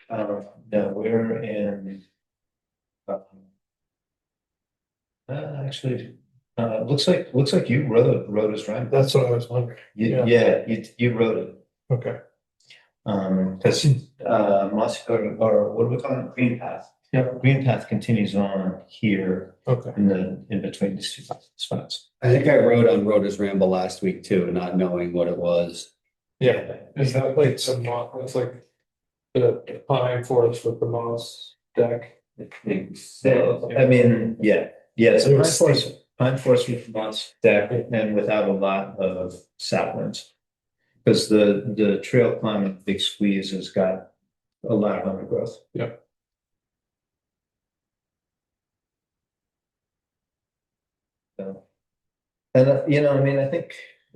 No, we're in. um, Actually, looks like you wrote us right. that's what I was wondering. Yeah. Yeah, you wrote it. Okay. Because Moss or what do we call it? Green Path. Yeah. Green Path continues on here Okay. in between these two spots. I think I rode on Rotors Ramble last week too, not knowing what it was. Yeah. Is that like some moss, that's like the pine forest with the moss deck? I think so. I mean, yeah, it's a It was pine forest with moss deck and without a lot of saplings. Because the trail climb of Big Squeeze has got a lot of undergrowth. Yep. So, and you know, I mean, I think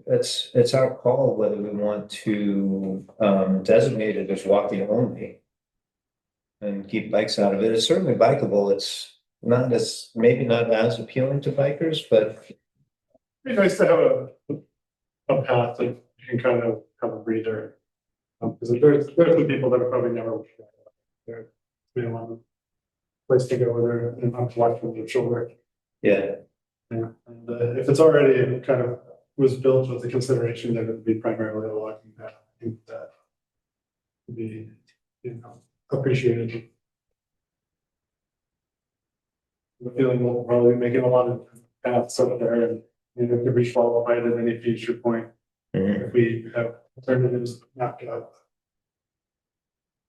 it's our call whether we want to designate it as walking only. And keep bikes out of it. It's certainly bikeable. It's not as, maybe not as appealing to bikers, but It'd be nice to have a path that you can kind of have a breather. Because there's some people that are probably never. There, be a lot of place to go there and not watch from their shoulder. yeah, Yeah, and if it's already kind of was built with the consideration that it would be primarily a walking path, I think that would be, you know, appreciated. The feeling we'll probably be making a lot of paths up there and, you know, could be qualified at any future point mhm. if we have alternatives mapped out.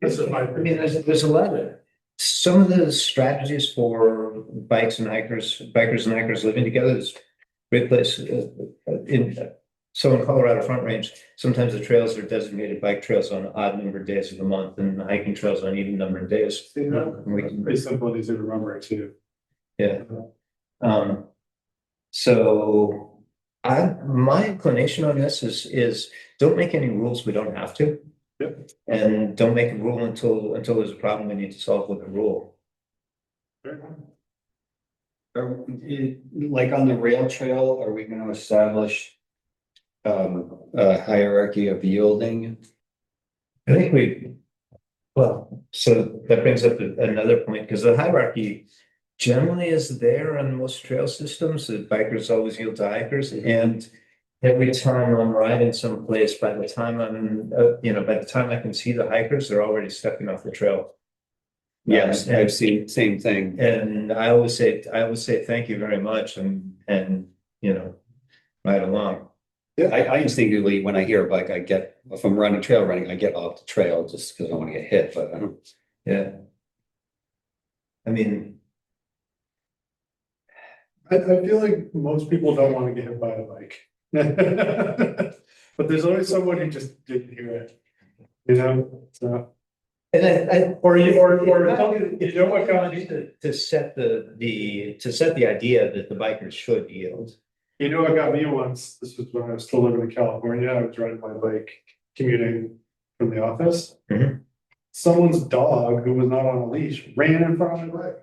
This is my. I mean, there's a lot of, some of the strategies for bikers and hikers living together is great place. So in Colorado Front Range, sometimes the trails are designated bike trails on odd numbered days of the month and hiking trails on even numbered days. See, We can- pretty simple and easy to remember too. Yeah. So my inclination on this is don't make any rules we don't have to. Yep. And don't make a rule until there's a problem we need to solve with a rule. Like on the rail trail, are we gonna establish a hierarchy of yielding? I think so that brings up another point, because the hierarchy generally is there on most trail systems, that bikers always yield to hikers, and every time I'm riding someplace, by the time by the time I can see the hikers, they're already stepping off the trail. Yes, I've seen same thing. And I always say thank you very much and ride along. I instinctively, when I hear a bike, if I'm running trail running, I get off the trail just because I don't want to get hit, but I don't. Yeah. I mean, I feel like most people don't want to get hit by a bike. But there's always someone who just didn't hear it, you know, so. and or you know what, Colin, to set the idea that the bikers should yield. You know what got me once, this was when I was still living in California, I was riding my bike commuting from the office. Mhm. Someone's dog who was not on a leash ran in front of my bike.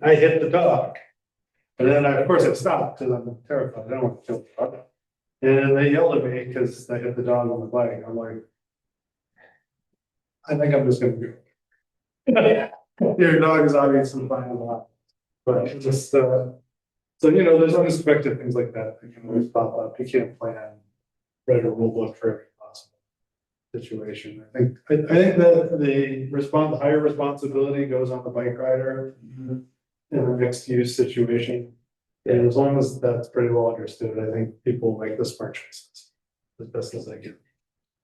I hit the dog. And then of course I stopped because I'm terrified, I don't want to kill the dog. And they yelled at me because I hit the dog on the bike, I'm like, I think I'm just gonna go. Your dog is obviously fine a lot, but it's just, so, you know, there's unexpected things like that that can always pop up, you can't plan, write a rule book for every possible situation. I think that the higher responsibility goes on the bike rider in a mixed use situation. And as long as that's pretty well understood, I think people make the smart choices as best as they can.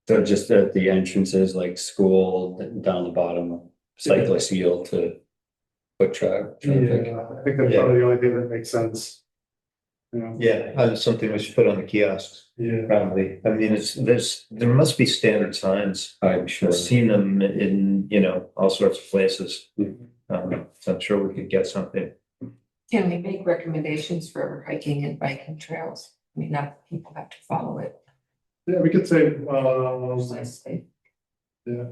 So just at the entrances, like school, down the bottom, cyclists yield to foot traffic. Yeah, I think that's probably the only thing that makes sense. Yeah, Yeah, something we should put on the kiosks, yeah. probably. I mean, there must be standard signs. I'm sure. I've seen them in, all sorts of places. So I'm sure we could get something. Can we make recommendations for hiking and biking trails? I mean, not that people have to follow it. Yeah, we could say, Let's say yeah,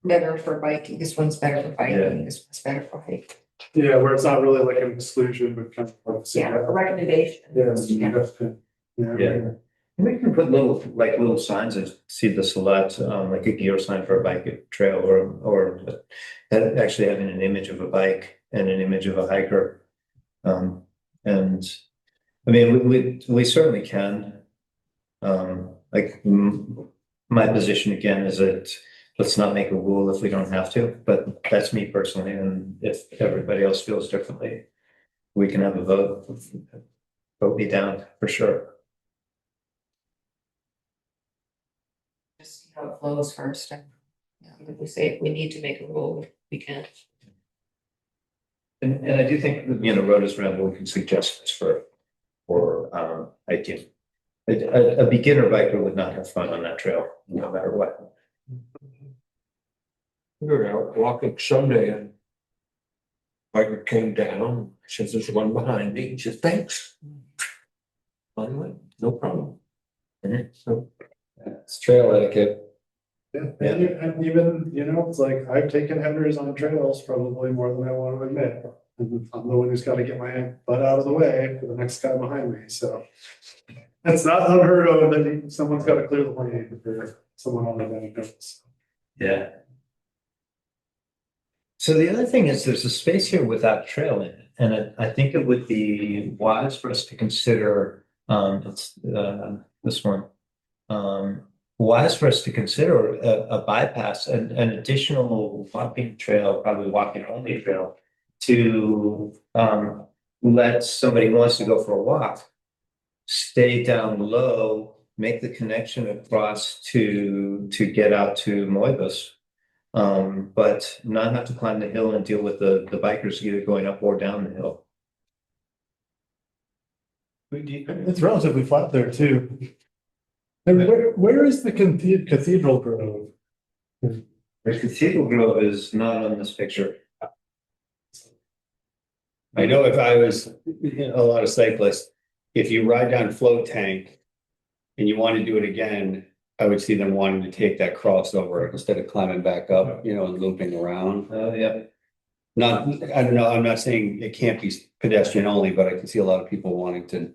better for biking, this one's better for biking, this one's better for hiking. yeah, where it's not really like an exclusion, but kind of like. Yeah, a recommendation. Yeah. Yeah. We can put little signs that see the select, like a gear sign for a bike trail or actually having an image of a bike and an image of a hiker. And I mean, we certainly can. My position again is that let's not make a rule if we don't have to, but that's me personally. And if everybody else feels differently, we can have a vote. Vote me down for sure. Just see how it flows first, and if we say if we need to make a rule, we can. And I do think, Rhoda's Ramble can suggest this for hiking. A beginner biker would not have fun on that trail, no matter what. We were out walking Sunday and biker came down, says there's one behind me, he says, thanks. Finally, no problem. So It's trail etiquette. Yeah, and even, it's like I've taken headers on trails probably more than I want to admit. And I'm the one who's got to get my butt out of the way for the next guy behind me, so. It's not unheard of that someone's got to clear the lane for someone on the benefits. Yeah. So the other thing is there's a space here without trail in it. And I think it would be wise for us to consider, this one. Wise for us to consider a bypass, an additional walking trail, probably walking only trail to let somebody who wants to go for a walk stay down low, make the connection across to get out to Moibus, but not have to climb the hill and deal with the bikers either going up or down the hill. It's relatively flat there too. And where is the Cathedral Grove? The Cathedral Grove is not on this picture. I know if I was a lot of cyclists, if you ride down Float Tank and you want to do it again, I would see them wanting to take that crossover instead of climbing back up, and looping around. Oh, yeah. I don't know, I'm not saying it can't be pedestrian only, but I can see a lot of people wanting to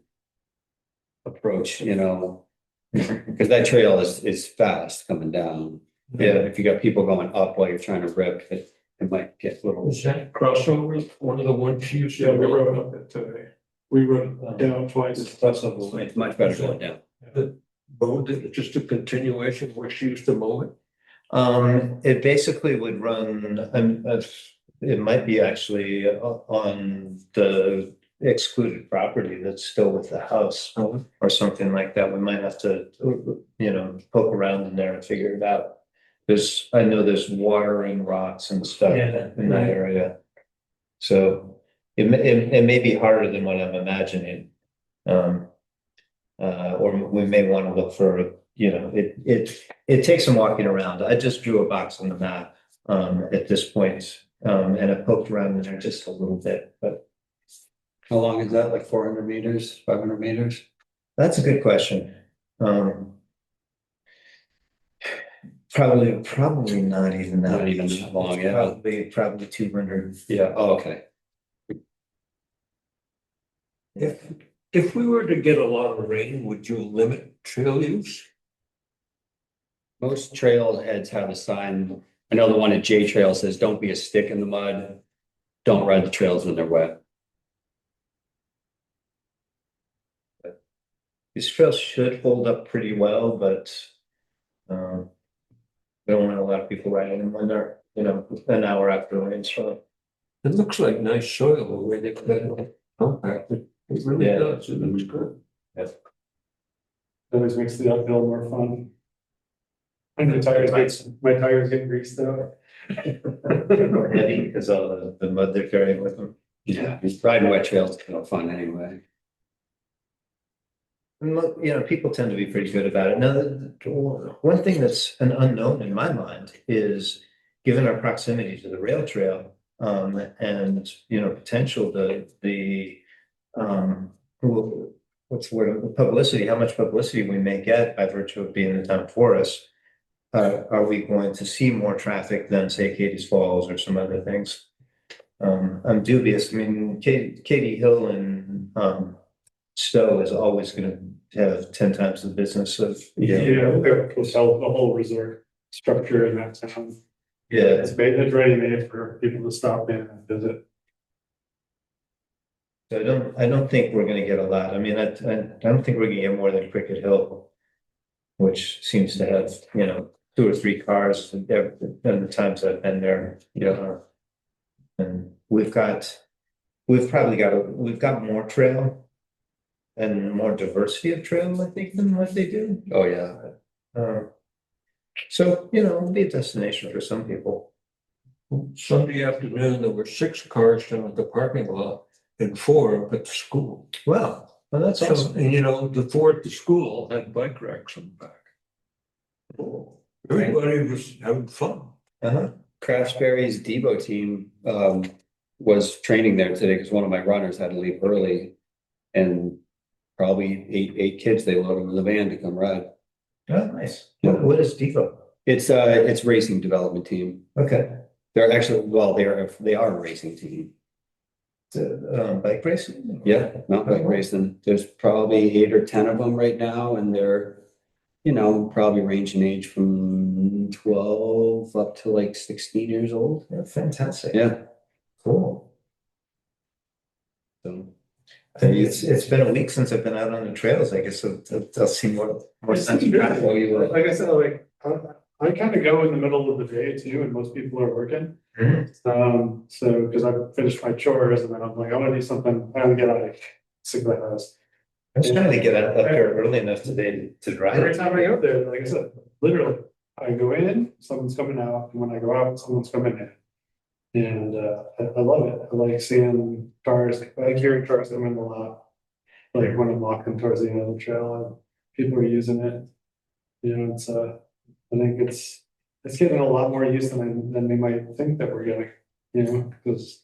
approach, because that trail is fast coming down. Yeah. If you got people going up while you're trying to rip, it might get a little. is that crossover one of the ones you used to? Yeah, we rode up it today. We rode down twice. It's much better going down. Mowed it, just a continuation where she used to mow it? It basically would run, it might be actually on the excluded property that's still with the house or something like that. We might have to, poke around in there and figure it out. I know there's watering rocks and stuff in that area. So it may be harder than what I'm imagining. Or we may want to look for, it takes some walking around. I just drew a box on the map at this point, and I poked around in there just a little bit, but. How long is that? Like 400 meters, 500 meters? That's a good question. Probably not even that. Not even much. that long, yeah. Probably 200. Yeah, oh, okay. If we were to get a lot of rain, would you limit trail use? Most trailheads have a sign. I know the one at J Trail says, don't be a stick in the mud. Don't ride the trails when they're wet. These trails should hold up pretty well, but we don't want a lot of people riding them when they're, an hour after the rainstorm. It looks like nice soil the way they put it compacted. It really does, it looks good. Always makes the uphill more fun. And my tires get greased out. Heavy because all the mud they're carrying with them. Yeah, riding wet trails is kind of fun anyway. And look, you know, people tend to be pretty good about it. Now, one thing that's an unknown in my mind is, given our proximity to the rail trail, and, you know, potential, well, what's the word, publicity, how much publicity we may get by virtue of being in the town forest. Are we going to see more traffic than, say, Katie's Falls or some other things? I'm dubious. I mean, Katie Hill and, Stowe is always gonna have 10 times the business of. Yeah, we'll sell the whole resort structure in that town. Yeah, It's ready made for people to stop in and visit. so I don't think we're gonna get a lot. I mean, I don't think we're gonna get more than Cricket Hill, which seems to have, you know, 2 or 3 cars and the times I've been there, you know. And we've got more trail and more diversity of trail, I think, than what they do. Oh, yeah. So, you know, it'll be a destination for some people. Sunday afternoon, there were 6 cars down at the parking lot and 4 up at the school. Well, that's So, awesome. and you know, the 4 at the school had bike racks in the back. Everybody was having fun. Uh-huh. Craftsberry's Debo team was training there today because one of my runners had to leave early, and probably eight kids they loaded in the van to come ride. Oh, nice. What is Devo? It's racing development team. Okay. They're actually, well, they are a racing team. Bike racing? Yeah, not bike racing. There's probably 8 or 10 of them right now, and they're, you know, probably range in age from 12 up to like 16 years old. Yeah, fantastic. Yeah. Cool. So It's been a week since I've been out on the trails. I guess I'll see more sense of traffic. Like I said, like, I kind of go in the middle of the day too, and most people are working. Mhm. So, because I finished my chores and then I'm like, I want to do something, I want to get out of sick of the house. I was trying to get up there early enough today to drive. Every time I go there, like I said, literally, I go in, someone's coming out, and when I go out, someone's coming in. And I love it. I like seeing cars, I like hearing cars come in a lot. Like when I'm walking towards the end of the trail and people are using it. You know, it's I think it's getting a lot more use than we might think that we're getting, you know, because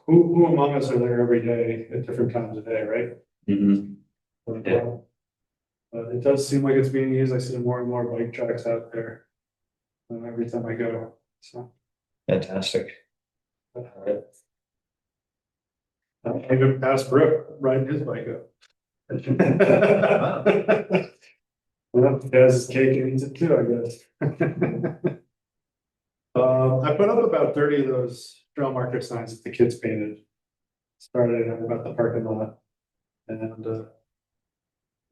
who among us are there every day at different times of day, right? mhm. Yeah. But it does seem like it's being used. I see more and more bike tracks out there every time I go. So Fantastic. I go past Brooke riding his bike up. Well, he has his cake and eats it too, I guess. I put up about 30 of those trail marker signs that the kids painted. Started at about the parking lot. And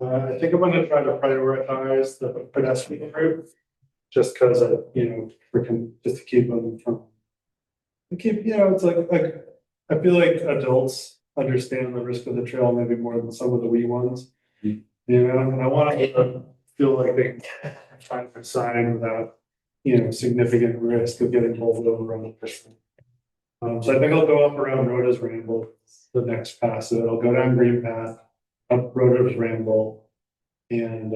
I think I'm gonna try to prioritize the pedestrian route. Just because you know, just to keep them from. You know, it's like I feel like adults understand the risk of the trail maybe more than some of the wee ones. You know, and I want to feel like they can find a sign without, you know, significant risk of getting pulled over on the person. So I think I'll go up around Rhoda's Ramble, the next pass. So I'll go down Green Path, up Rhoda's Ramble, and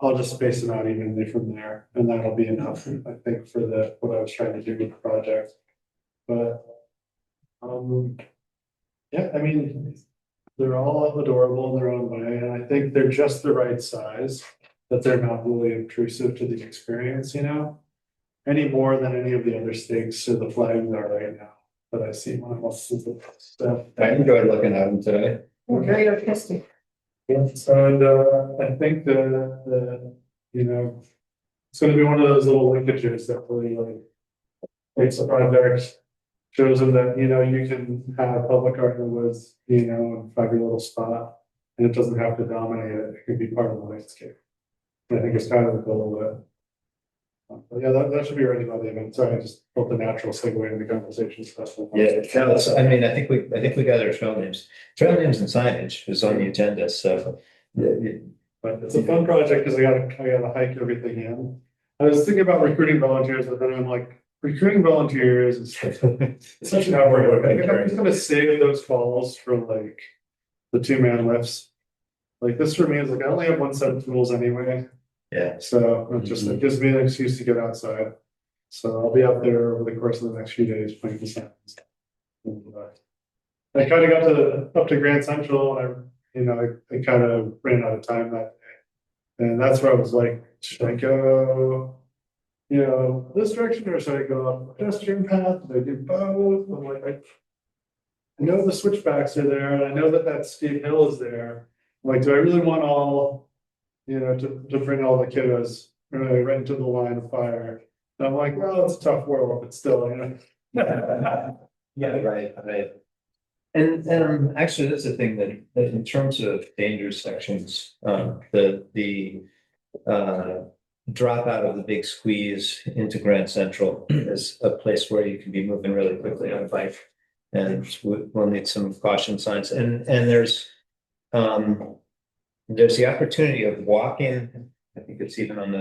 I'll just space them out evenly from there, and that'll be enough, I think, for what I was trying to do with the project. But yeah, I mean, they're all adorable in their own way, and I think they're just the right size, that they're not really intrusive to the experience, you know, any more than any of the other stakes or the flags are right now that I see when I walk through the stuff. I enjoyed looking at them today. Very artistic. And I think you know, it's gonna be one of those little linkages that really like makes the project, shows them that, you know, you can have public art in the woods, you know, and find your little spot, and it doesn't have to dominate it. It can be part of the landscape. I think it's kind of the goal of it. But yeah, that should be ready by the event. Sorry, I just built a natural segue into the conversation stuff. Yeah, I mean, I think we got our trail names. Trail names and signage is on the agenda, so. But it's a fun project because I gotta hike everything in. I was thinking about recruiting volunteers, but then I'm like, recruiting volunteers is such an effort. I think I'm just gonna save those calls for like the 2-man lifts. Like this for me is like, I only have one set of tools anyway, Yeah, so it gives me an excuse to get outside. So I'll be out there over the course of the next few days playing the signs. I kind of got up to Grand Central and I kind of ran out of time that day. And that's where I was like, should I go, this direction or should I go on the pedestrian path? Did I do both? I'm like, I know the switchbacks are there and I know that steep hill is there. I'm like, do I really want all, to bring all the kiddos right into the line of fire? And I'm like, well, it's a tough world, but still, yeah, right. And actually, that's the thing that in terms of danger sections, the drop out of the big squeeze into Grand Central is a place where you can be moving really quickly on a bike. And we'll need some caution signs. And there's the opportunity of walking. I think it's even on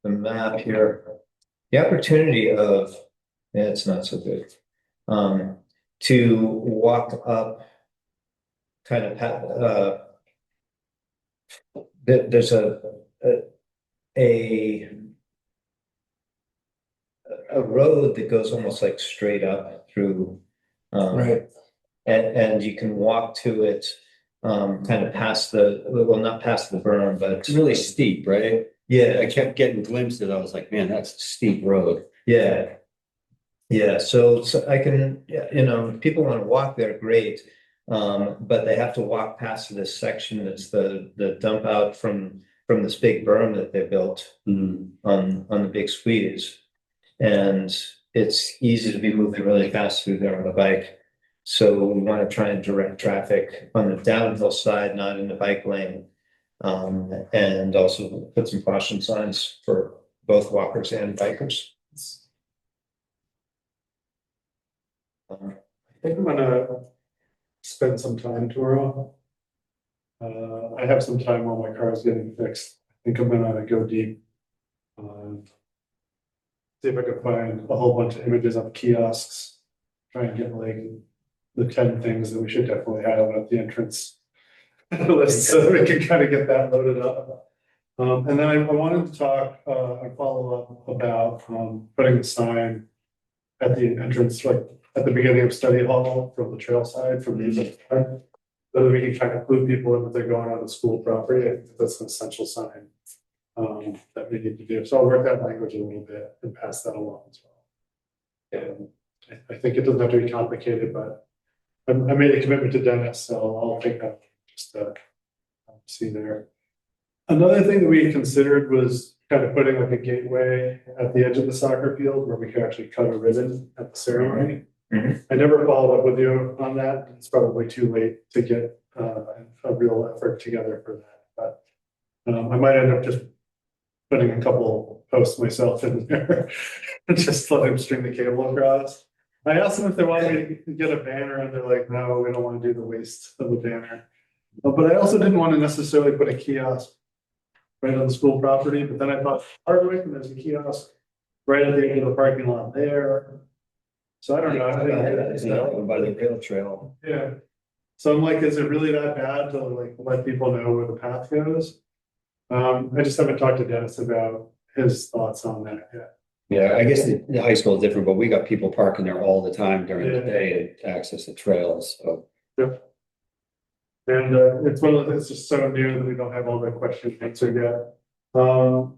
the map here. The opportunity of, yeah, it's not so good. To walk up kind of there's a road that goes almost like straight up through Right. and you can walk to it kind of past not past the berm, but It's really steep, right? yeah, I kept getting glimpses. I was like, man, that's a steep road. yeah. Yeah, so I can, if people want to walk there, great. But they have to walk past this section that's the dump out from this big berm that they built on the big squeeze. And it's easy to be moving really fast through there on a bike. So we want to try and direct traffic on the downhill side, not in the bike lane. And also put some caution signs for both walkers and bikers. I think I'm gonna spend some time tomorrow. I have some time while my car is getting fixed. I think I'm gonna go deep. See if I can find a whole bunch of images of kiosks. Try and get like the 10 things that we should definitely have at the entrance list, so that we can kind of get that loaded up. And then I wanted to talk and follow up about putting a sign at the entrance, like at the beginning of study hall from the trail side, from the east side, so that we can kind of clue people in that they're going on the school property. I think that's an essential sign that we need to do. So I'll work that language a little bit and pass that along as well. And I think it doesn't have to be complicated, but I made a commitment to Dennis, so I'll take that just to see there. Another thing that we considered was kind of putting like a gateway at the edge of the soccer field where we could actually cut a ribbon at the ceremony. I never followed up with you on that. It's probably too late to get a real effort together for that. But I might end up just putting a couple posts myself in there and just let them string the cable across. I asked them if they wanted me to get a banner and they're like, no, we don't want to do the waste of the banner. But I also didn't want to necessarily put a kiosk right on the school property, but then I thought Hardwick and there's a kiosk right at the end of the parking lot there. So I don't know. By the rail trail. Yeah. So I'm like, is it really that bad to like let people know where the path goes? I just haven't talked to Dennis about his thoughts on that yet. Yeah, I guess the high school is different, but we got people parking there all the time during the Yeah. day to access the trails, so. And it's it's just so new that we don't have all the questions answered yet. So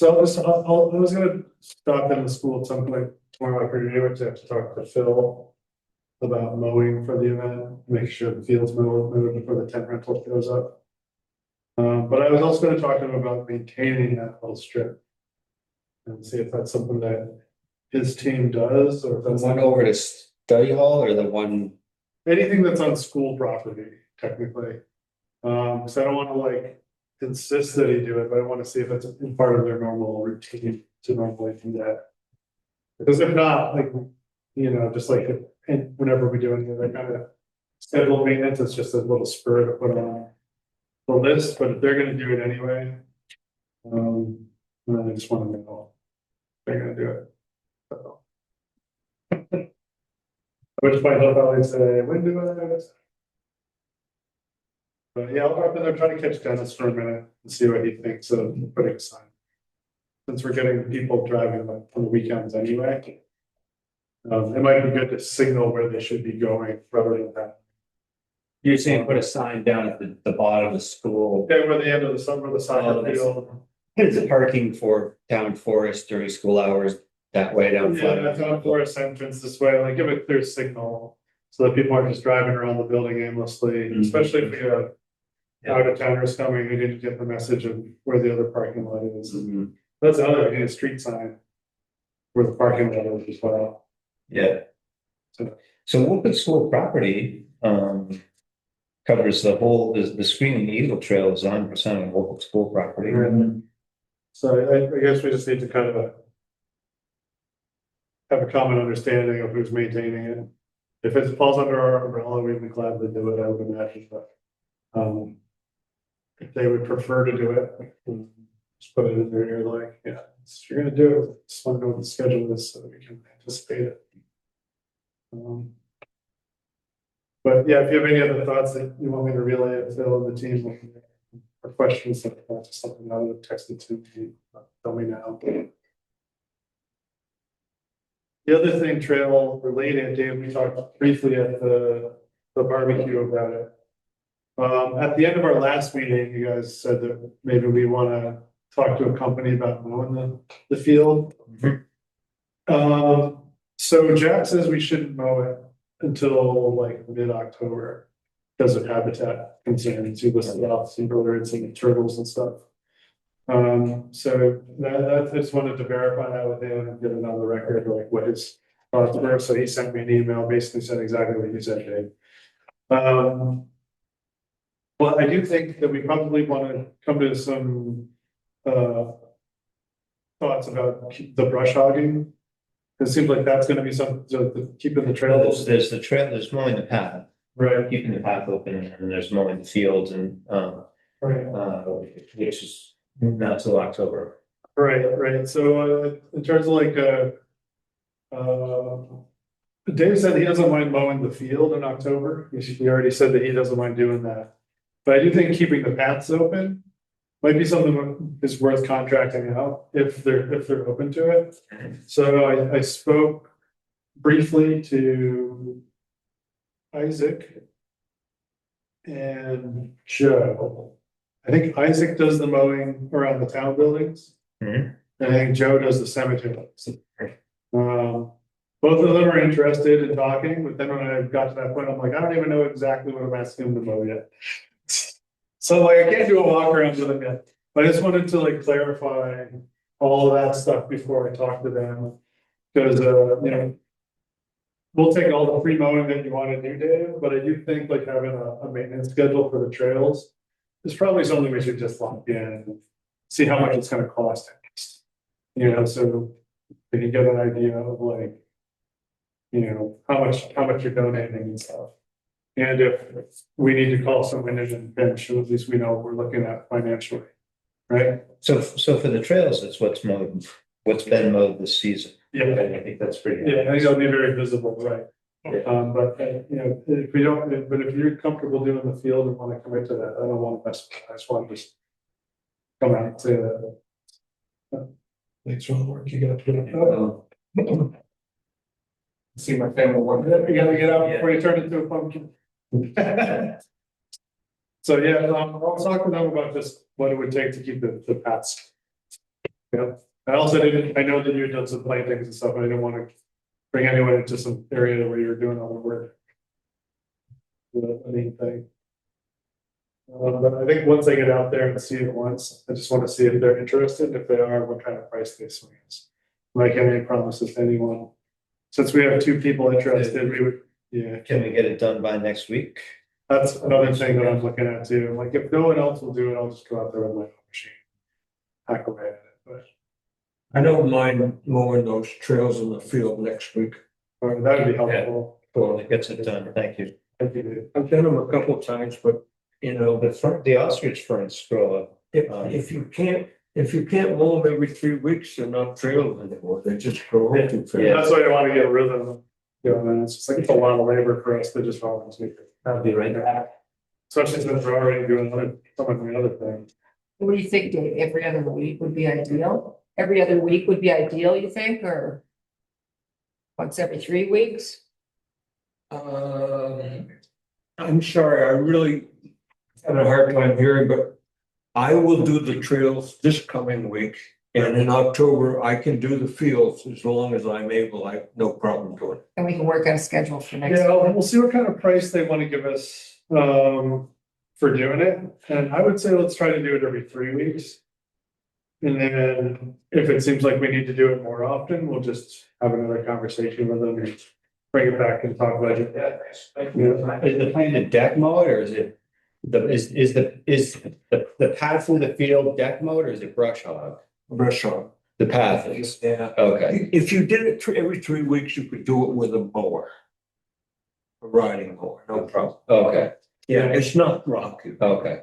I was gonna stop in the school at some point tomorrow afternoon to have to talk to Phil about mowing for the event, make sure the field's mowed before the tent rental goes up. But I was also gonna talk to him about maintaining that little strip and see if that's something that his team does, or if The that's one over to study hall or the one, anything that's on school property, technically. So I don't wanna like insist that he do it, but I wanna see if it's part of their normal routine to normally do that. Because if not, like, just like, and whenever we do anything, that kind of schedule maintenance, it's just a little spur to put on the list, but if they're gonna do it anyway, And I just want to know if they're gonna do it. So. Which might help out, say, when do it? But yeah, I'll drop in there, try to catch Dennis for a minute and see what he thinks of putting a sign. Since we're getting people driving on the weekends anyway. It might be good to signal where they should be going rather than that. You're saying put a sign down at the bottom of the school. Okay, where the end of the summer, the soccer field. It's parking for town forest during school hours that way down. Yeah, that's on forest entrance this way, like give a clear signal. So that people aren't just driving around the building aimlessly, especially if we have out of towners coming, we need to get the message of where the other parking lot is. That's another, we need a street sign. Where the parking lot is as well. Yeah. So- So Wolcott School property, covers the whole, the Screaming Eagle Trail is 100% of Wolcott School property. So I guess we just need to kind of. Have a common understanding of who's maintaining it. If it falls under our umbrella, we'd be glad to do it, I would imagine, but. If they would prefer to do it, just put it in there, you're like, yeah, you're gonna do it, just want to know what the schedule is so that we can anticipate it. But yeah, if you have any other thoughts that you want me to relay it, Phil and the team, or questions, that's something I would have texted to me, tell me now. The other thing, trail related, Dave, we talked briefly at the barbecue about it. At the end of our last meeting, you guys said that maybe we want to talk to a company about mowing the field. So Jack says we shouldn't mow it until like mid-October because of habitat concerns. He listed out some birds and turtles and stuff. So that I just wanted to verify that with him and get it on the record, like what his thoughts were. So he sent me an email, basically said exactly what you said, Dave. Well, I do think that we probably want to come to some thoughts about the brush hogging. It seems like that's going to be something to keeping the trails. There's the trail, there's mowing the path, Right. keeping the path open, and there's mowing the fields and, Right. which is not till October. Right. So in terms of like Dave said he doesn't mind mowing the field in October. He already said that he doesn't mind doing that. But I do think keeping the paths open might be something that is worth contracting out if they're open to it. So I spoke briefly to Isaac and Joe. I think Isaac does the mowing around the town buildings. Mhm. And I think Joe does the cemetery. Both of them are interested in talking, but then when I got to that point, I'm like, I don't even know exactly what I'm asking them to mow yet. So like, I can't do a walk around with them yet, but I just wanted to like clarify all of that stuff before I talk to them. Because, we'll take all the free mowing that you want to do, Dave, but I do think like having a maintenance schedule for the trails is probably something we should just lock in and see how much it's gonna cost. So they can get an idea of like, how much you're donating and stuff. And if we need to call someone in and bench, at least we know what we're looking at financially, right? So for the trails, it's what's been mowed this season. Yeah. I think that's pretty. Yeah, I think it'll be very visible, right? But if we don't, but if you're comfortable doing the field and want to commit to that, I don't want to mess with it. I just want to just come out and say that. Thanks for all the work you gotta put in. See my family one. You gotta get out before you turn into a pumpkin. So yeah, I'll talk to them about just what it would take to keep the paths. Yeah, I also I know that you've done some plantings and stuff, and I didn't want to bring anyone into some area where you're doing all the work. The main thing. But I think once I get out there and see it once, I just want to see if they're interested. If they are, what kind of price they swing us. Like any promises to anyone. Since we have 2 people interested, we would, yeah. Can we get it done by next week? That's another thing that I'm looking at too. Like if no one else will do it, I'll just go out there with my machine. Hack away at it, but I don't mind mowing those trails in the field next week. that would be helpful. Well, it gets it done, thank you. Thank you, Dave. I've done them a couple of times, but The ostrich ferns grow up. if you can't If you can't mow them every 3 weeks, they're not trails anymore, they just grow too fast. That's why I want to get a rhythm going, and it's just like, it's a lot of labor for us to just volunteer. I'll be right back. Especially since we're already doing some of the other things. What do you think, Dave? Every other week would be ideal? Every other week would be ideal, you think, or? Once every 3 weeks? I'm sorry, I really had a hard time hearing, but I will do the trails this coming week. And in October, I can do the fields as long as I'm able, I have no problem doing it. And we can work out a schedule for next. Yeah, we'll see what kind of price they want to give us, for doing it, and I would say let's try to do it every 3 weeks. And then if it seems like we need to do it more often, we'll just have another conversation with them and bring it back and talk about it. Is the plan to deck mode or is it the path through the field deck mode or is it brush hog? Brush hog. The path is, Yeah. okay, If you did it every 3 weeks, you could do it with a mower. A riding mower, no problem. okay, Yeah, it's not rocky. okay.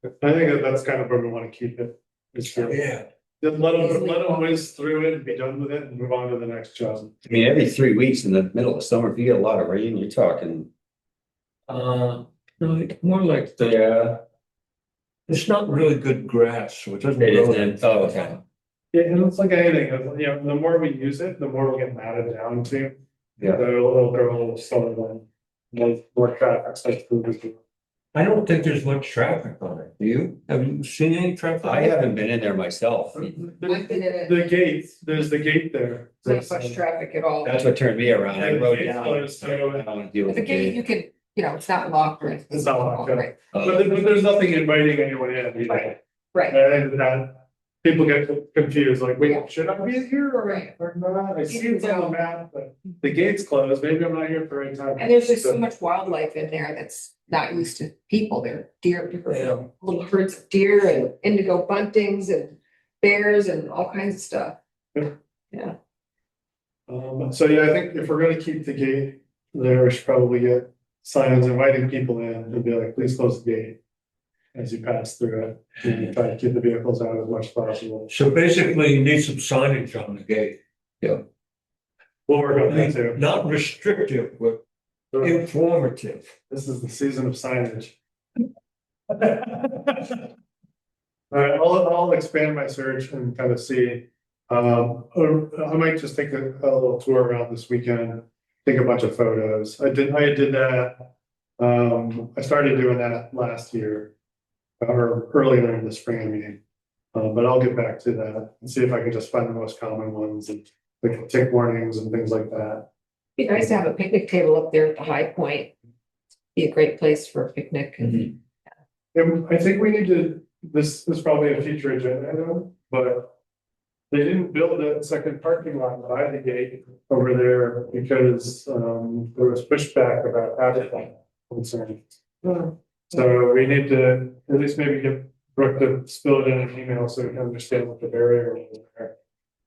I think that's kind of where we want to keep it. Just Yeah. let them whiz through it and be done with it and move on to the next job. I mean, every 3 weeks in the middle of summer, if you get a lot of rain, you're talking. No, it's more like the, Yeah. it's not really good grass, so it doesn't. It grow. isn't, oh, okay. Yeah, and it's like anything, you know, the more we use it, the more we'll get matted down to. Yeah. So it'll grow a little slower than more traffic starts to. I don't think there's much traffic on it. Do you? Have you seen any traffic? I haven't been in there myself. I've been in it, The gate, there's the gate there. not much traffic at all. That's what turned me around. I wrote It's down. closed, I don't want to deal with The the gate, you gate. can, it's not locked or anything. It's not locked, yeah. Right, But there's nothing inviting anyone in either. Right. right. And that, people get confused, like, Yeah. wait, should I be here Right. or not? I see it's on the map, but the gate's closed, maybe I'm not here at the right time. And there's just so much wildlife in there that's not used to people. There are deer, Yeah. little herds of deer and indigo buntings and bears and all kinds of stuff. Yeah. So yeah, I think if we're gonna keep the gate, there we should probably get signs inviting people in and be like, please close the gate. As you pass through it, and try to keep the vehicles out as much as possible. So basically, you need some signage on the gate. We'll work on that too. Not restrictive, but informative. This is the season of signage. All right, I'll expand my search and kind of see. Or I might just take a little tour around this weekend, take a bunch of photos. I did that. I started doing that last year. Or earlier in the spring, I mean. But I'll get back to that and see if I can just find the most common ones and like tick warnings and things like that. Be nice to have a picnic table up there at the high point. Be a great place for a picnic. And I think we need to, this is probably a future agenda item, but they didn't build that second parking lot by the gate over there because there was pushback about habitat concerns. So we need to at least maybe get Brooke to spill it in an email so we can understand what the barrier is there.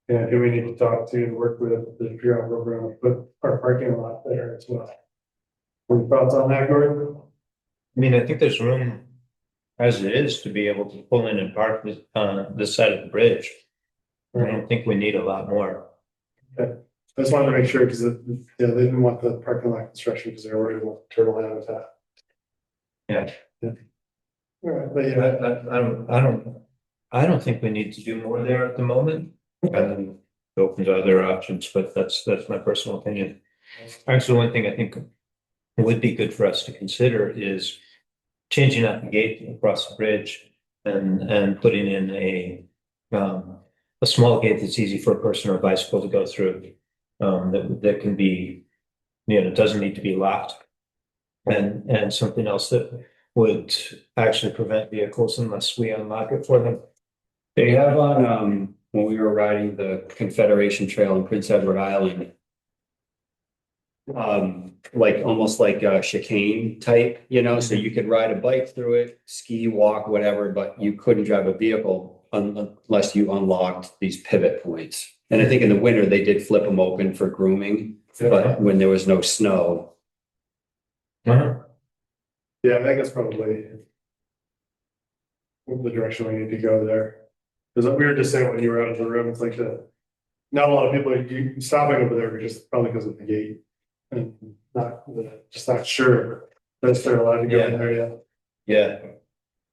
And who we need to talk to and work with to figure out where we're gonna put our parking lot there as well. Any thoughts on that, Gordon? I mean, I think there's room as it is to be able to pull in and park this side of the bridge. I don't think we need a lot more. I just wanted to make sure because they didn't want the parking lot construction because they were worried about turtle habitat. Yeah. All right, but yeah, I don't think we need to do more there at the moment. And open to other options, but that's my personal opinion. Actually, one thing I think would be good for us to consider is changing out the gate across the bridge and putting in a small gate that's easy for a person or a bicycle to go through. That can be, doesn't need to be locked. And something else that would actually prevent vehicles unless we unlock it for them. They have on, when we were riding the Confederation Trail in Prince Edward Island. Like almost like a chicane type, so you could ride a bike through it, ski, walk, whatever, but you couldn't drive a vehicle unless you unlocked these pivot points. And I think in the winter, they did flip them open for grooming, but when there was no snow. yeah, I think that's probably the direction we need to go there. Because we were just saying when you were out of the room, it's like not a lot of people are stopping over there, just probably because of the gate. And just not sure that they're allowed to go in there yet. Yeah.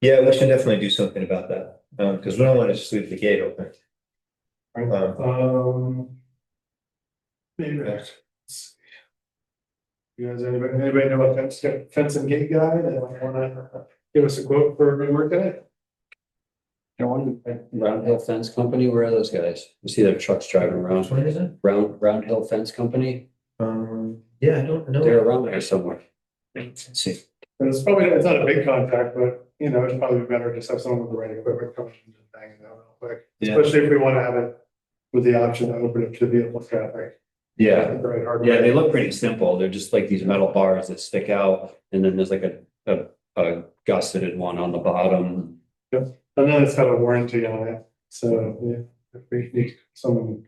Yeah, we should definitely do something about that, because we don't want to just leave the gate open. Maybe. You guys, anybody know a fence and gate guy that might wanna give us a quote for a work day? Round Hill Fence Company, where are those guys? You see their trucks driving around. What is it? Round Hill Fence Company, Yeah, I don't know. they're around there somewhere. Let's see. And it's not a big contract, but you know, it's probably better to just have someone with the right equipment coming and just banging it out real quick. Yeah. Especially if we wanna have it with the option to open it to vehicle traffic. Yeah, The right hardware. yeah, they look pretty simple. They're just like these metal bars that stick out, and then there's like a gusseted one on the bottom. And then it's got a warranty on it, so yeah, if we need someone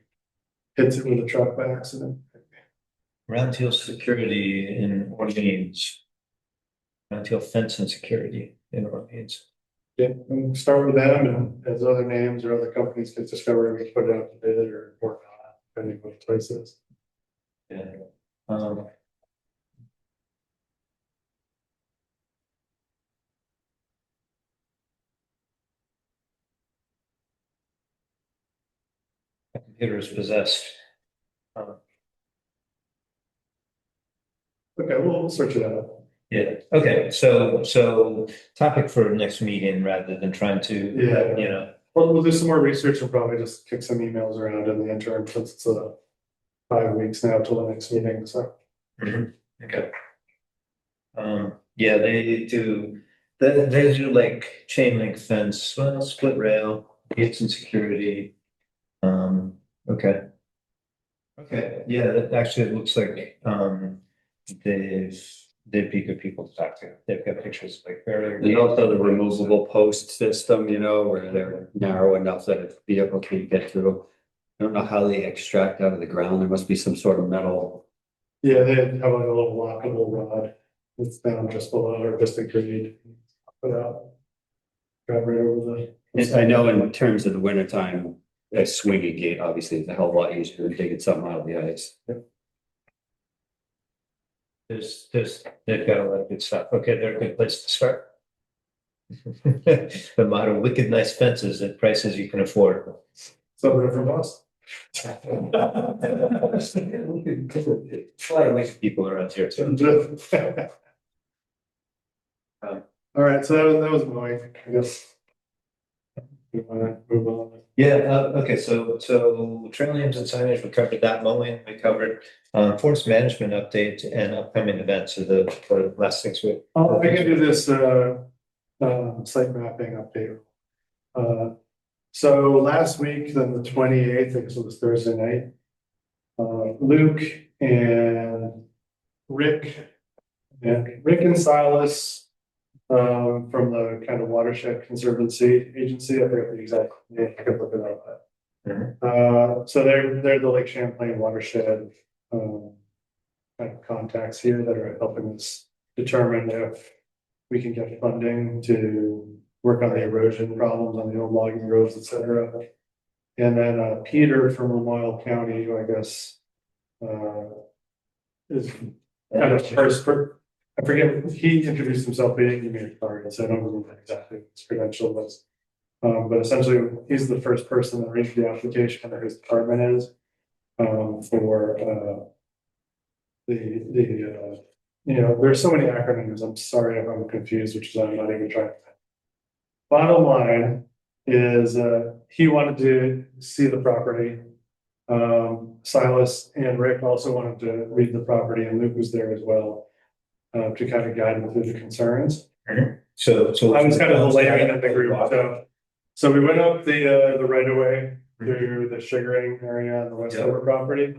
hits it with a truck by accident. Round Hill Security in Orleans. Round Hill Fence and Security in Orleans. Yeah, and start with them, and as other names or other companies get discovered, we put it out to bid or not, depending on what the place is. Yeah. My computer is possessed. Okay, we'll search it out. Yeah, okay, so topic for next meeting rather than trying to, Yeah. you know. We'll do some more research and probably just kick some emails around in the interim since it's 5 weeks now till the next meeting, so. Okay. Yeah, they do like chain link fence, well, split rail, gates and security. Okay. Okay, yeah, that actually it looks like, they'd be good people to talk to. They've got pictures like very. There's also the removable post system, you know, where they're narrow enough that a vehicle can't get through. I don't know how they extract out of the ground. There must be some sort of metal. Yeah, they have like a little lockable rod that's down just below or just agreed. Put out. Grab right over And I know in terms of the wintertime, a swinging gate obviously is a hell of a lot easier than digging something out of the ice. They've got a lot of good stuff. Okay, they're a good place to start. The motto, wicked nice fences at prices you can afford. something from us. A lot of wicked people around here too. All right, so that was mowing, I guess. We wanna move on. Yeah, okay, so trail names and signage, we covered that, mowing, we covered forest management update and upcoming events are the last things we. I can do this site mapping update. So last week, then the 28th, I guess it was Thursday night. Luke and Rick and Silas from the kind of watershed conservancy agency. I forget the exact name, I could look it up. So they're the Lake Champlain watershed kind of contacts here that are helping us determine if we can get funding to work on the erosion problems on the old logging roads, et cetera. And then Peter from Lamoille County, who I guess is kind of first. I forget, he introduced himself, but he didn't give me a card, so I don't remember exactly what his credential was. But essentially, he's the first person that reached the application, or his department is, for you know, there's so many acronyms, I'm sorry if I'm confused, which is I'm not even trying. Bottom line is, he wanted to see the property. Silas and Rick also wanted to read the property, and Luke was there as well. To kind of guide them through the concerns. So I was kind of the layman in the group, so we went up the right of way through the sugaring area on the west of our property.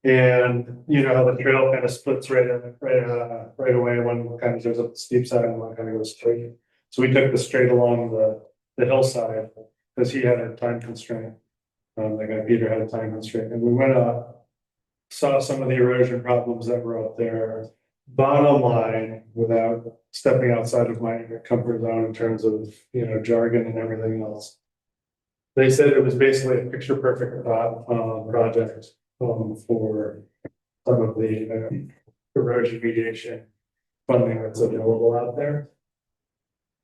And you know how the trail kind of splits right away, one kind of goes up the steep side and one kind of goes straight. So we took the straight along the hillside because he had a time constraint. The guy Peter had a time constraint, and we went up, saw some of the erosion problems that were up there. Bottom line, without stepping outside of my comfort zone in terms of, you know, jargon and everything else. They said it was basically a picture perfect project, for some of the erosion mediation funding that's available out there.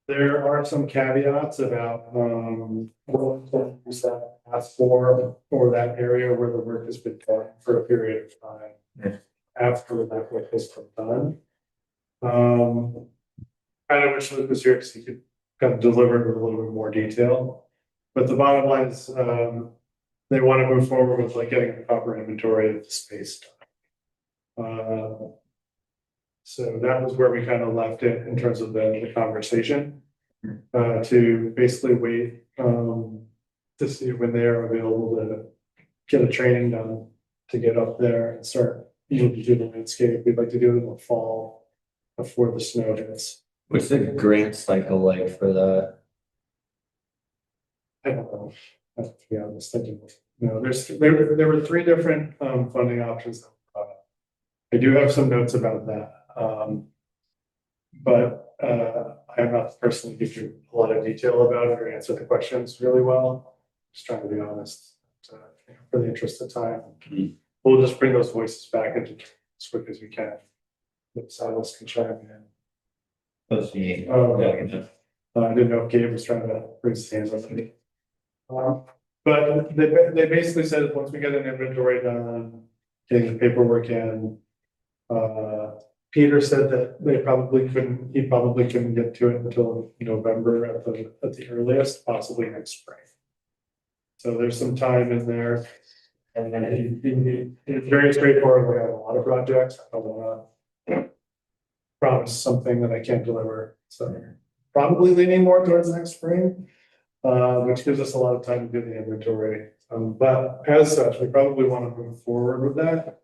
There are some caveats about, what things that ask for that area where the work has been done for a period of time. Yeah. After that work has been done. Kind of wish Luke was here because he could kind of deliver it with a little bit more detail. But the bottom line is, they want to move forward with like getting a proper inventory of the space. So that was where we kind of left it in terms of the conversation. To basically wait, to see when they are available to get a training done. To get up there and start, to do the landscape. We'd like to do it in the fall before the snow hits. What's the grant cycle like for that? I don't know. I have to be honest, I didn't. No, there were three different funding options. I do have some notes about that. But I'm not the person to give you a lot of detail about it or answer the questions really well. Just trying to be honest, for the interest of time. We'll just bring those voices back into as quick as we can. But Silas can chime in. Those the, I didn't know if Gabe was trying to raise his hands on me. But they basically said once we get an inventory done, getting the paperwork in. Peter said that he probably couldn't get to it until November at the earliest, possibly next spring. So there's some time in there. And then it's very straightforward. We have a lot of projects. I don't want to promise something that I can't deliver. So probably leaning more towards next spring, which gives us a lot of time to do the inventory. But as such, we probably want to move forward with that.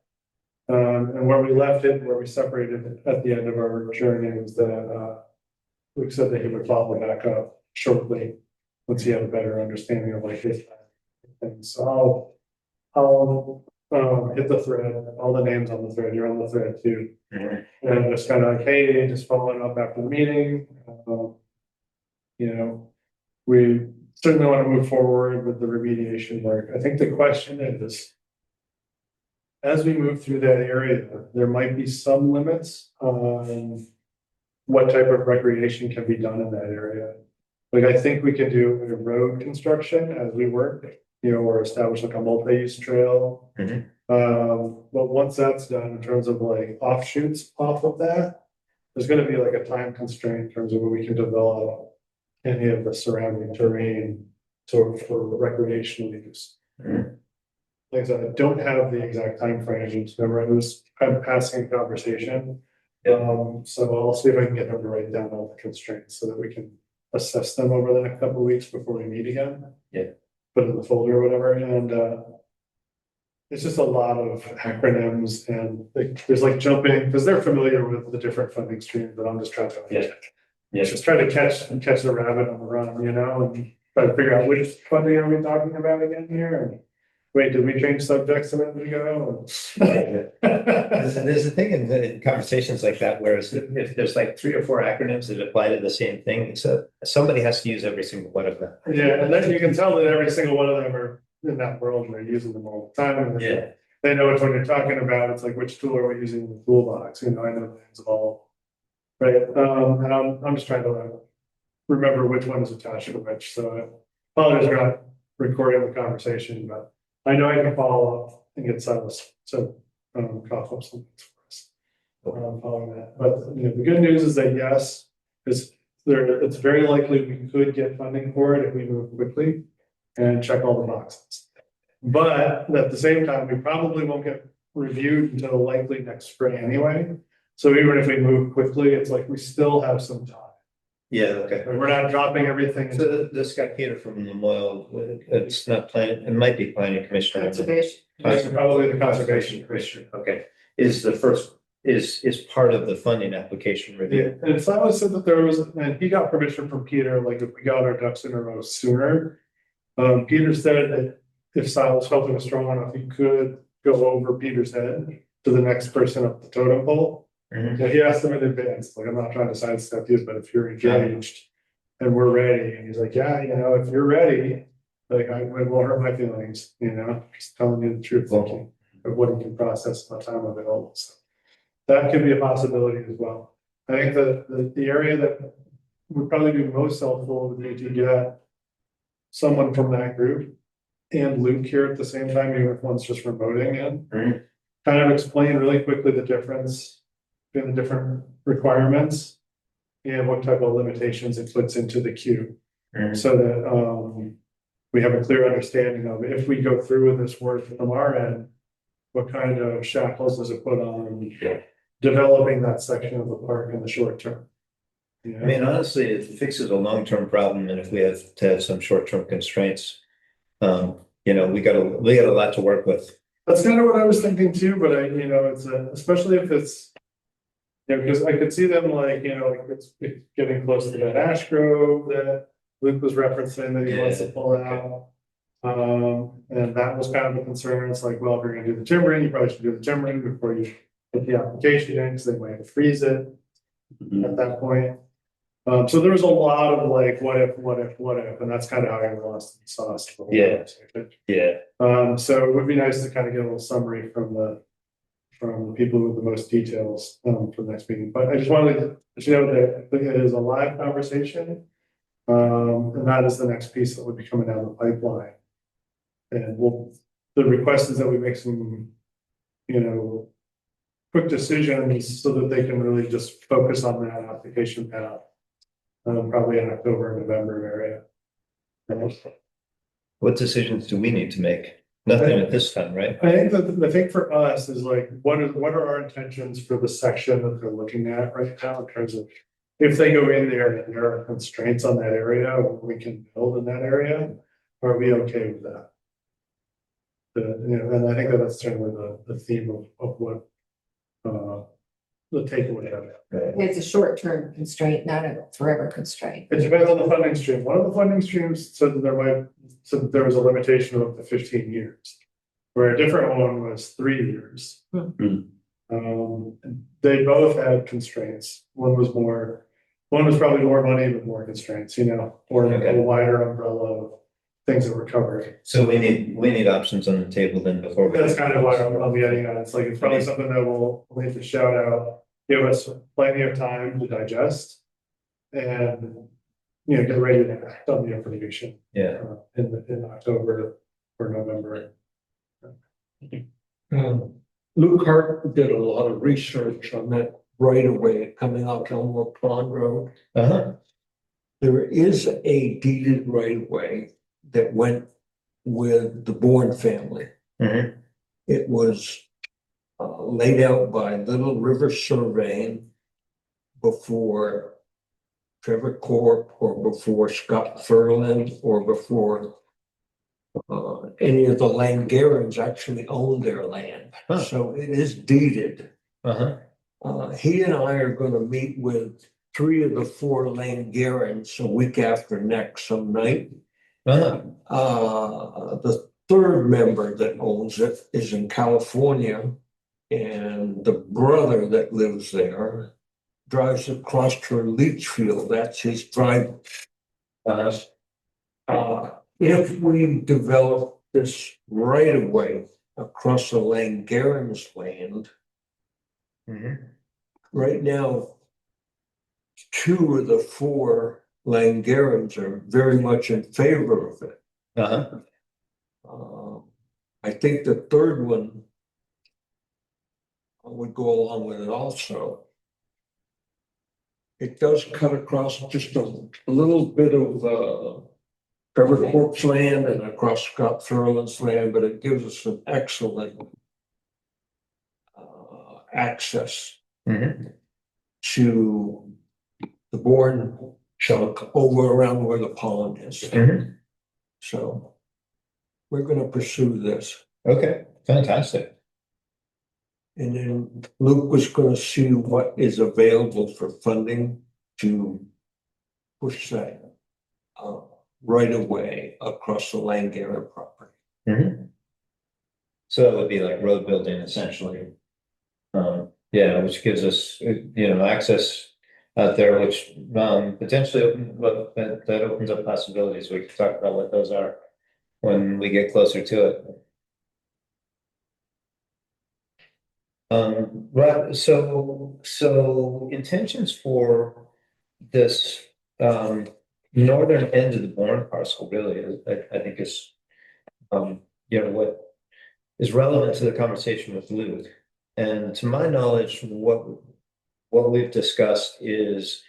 And where we left it, where we separated it at the end of our journey was that Luke said that he would follow back up shortly once he had a better understanding of like his things. So I'll hit the thread, all the names on the thread, you're on the thread too. And just kind of like, hey, just following up after the meeting. We certainly want to move forward with the remediation work. I think the question is, as we move through that area, there might be some limits on what type of recreation can be done in that area. Like I think we could do a road construction as we work, or establish like a multi-use trail. But once that's done, in terms of like offshoots off of that, there's going to be like a time constraint in terms of where we can develop any of the surrounding terrain for recreational use. Like I said, I don't have the exact time frames. Remember, I was kind of passing a conversation. So I'll see if I can get them to write down all the constraints so that we can assess them over the next couple of weeks before we meet again. Yeah. Put it in the folder or whatever. And it's just a lot of acronyms and there's like jumping because they're familiar with the different funding streams, but I'm just trying to just try to catch the rabbit on the run, and try to figure out which funding are we talking about again here. And wait, did we change subjects a minute ago? There's a thing in conversations like that, where if there's like 3 or 4 acronyms that apply to the same thing, so somebody has to use every single one of them. Yeah, and then you can tell that every single one of them are in that world and they're using them all the time. And they know which one you're talking about. It's like, which tool are we using in the toolbox? I know the names of all. Right. And I'm just trying to remember which one is attached to which. So I apologize for not recording the conversation, but I know I can follow up and get Silas to cough up some things for us. Following that. But the good news is that yes, it's very likely we could get funding for it if we move quickly and check all the boxes. But at the same time, we probably won't get reviewed until likely next spring anyway. So even if we move quickly, it's like we still have some time. Yeah, okay. And we're not dropping everything. So this guy Peter from Lemoyle, it's not planning, it might be planning commissioner. Conservation. It's probably the conservation commissioner. Okay, is part of the funding application review. Yeah, and Silas said that there was, and he got permission from Peter, like if we got our ducks in a row sooner. Peter said that if Silas felt it was strong enough, he could go over Peter's head to the next person up the totem pole. Yeah, he asked them in advance, like I'm not trying to sidestep you, but if you're engaged and we're ready, and he's like, yeah, if you're ready, Like, it won't hurt my feelings, you know, just telling you the truth of what he can process by time available. So that could be a possibility as well. I think the area that would probably be most helpful would be to get someone from that group and Luke here at the same time, even if one's just remoting in. Mhm. Kind of explain really quickly the difference between the different requirements and what type of limitations it puts into the queue. Mhm. So that we have a clear understanding of if we go through with this work from our end, what kind of shackles does it put on developing that section of the park in the short term? You I know? mean, honestly, it fixes a long-term problem, and if we have to have some short-term constraints, you know, we got a lot to work with. That's kind of what I was thinking too, but it's especially if it's. Yeah, because I could see them like, like it's getting close to that ash grove that Luke was referencing that he wants to pull out. And that was kind of a concern. It's like, well, if you're gonna do the timbering, you probably should do the timbering before you put the application in, because they might freeze it at that point. So there was a lot of like, what if, and that's kind of how I lost the sauce. Yeah. So it would be nice to kind of get a little summary from the people with the most details for the next meeting. But I just wanted to let you know that it is a live conversation. And that is the next piece that would be coming down the pipeline. And the request is that we make some, quick decisions so that they can really just focus on that application path. Probably in October, November area. What decisions do we need to make? Nothing at this time, right? I think that the thing for us is like, what are our intentions for the section that they're looking at right now in terms of if they go in there and there are constraints on that area, we can build in that area, are we okay with that? And I think that that's certainly the theme of what the takeaway of it. It's a short-term constraint, not a forever constraint. It depends on the funding stream. One of the funding streams said that there was a limitation of up to 15 years, where a different one was 3 years. They both had constraints. One was probably more money, but more constraints, or a wider umbrella of things that were covered. So we need options on the table then before. That's kind of why I'm getting at. It's like, it's probably something that we'll need to shout out, give us plenty of time to digest. And, get ready to act on the information. Yeah. In October or November. Luke Hart did a lot of research on that right away coming out Elmore Pond Road. There is a deeded right of way that went with the Bourne family. Mhm. It was laid out by Little River Surveying before Trevor Corp or before Scott Furland or before any of the Langarans actually owned their land. Huh. So it is deeded. He and I are going to meet with 3 of the 4 Langarans a week after next some night. The 3rd member that owns it is in California, and the brother that lives there drives across to leach field. That's his drive. If we develop this right of way across the Langaran's land, right now, 2 of the 4 Langarans are very much in favor of it. I think the 3rd one would go along with it also. It does cut across just a little bit of Trevor Corp's land and across Scott Furland's land, but it gives us an excellent access to the Bourne chunk over around where the pond is. So we're going to pursue this. Okay, fantastic. And then Luke was going to see what is available for funding to push that right away across the Langaran property. So it would be like road building essentially. Which gives us, access out there, which potentially that opens up possibilities. We can talk about what those are when we get closer to it. Right, so intentions for this, northern end of the Bourne parcel really is, I think is, what is relevant to the conversation with Luke. And to my knowledge, what we've discussed is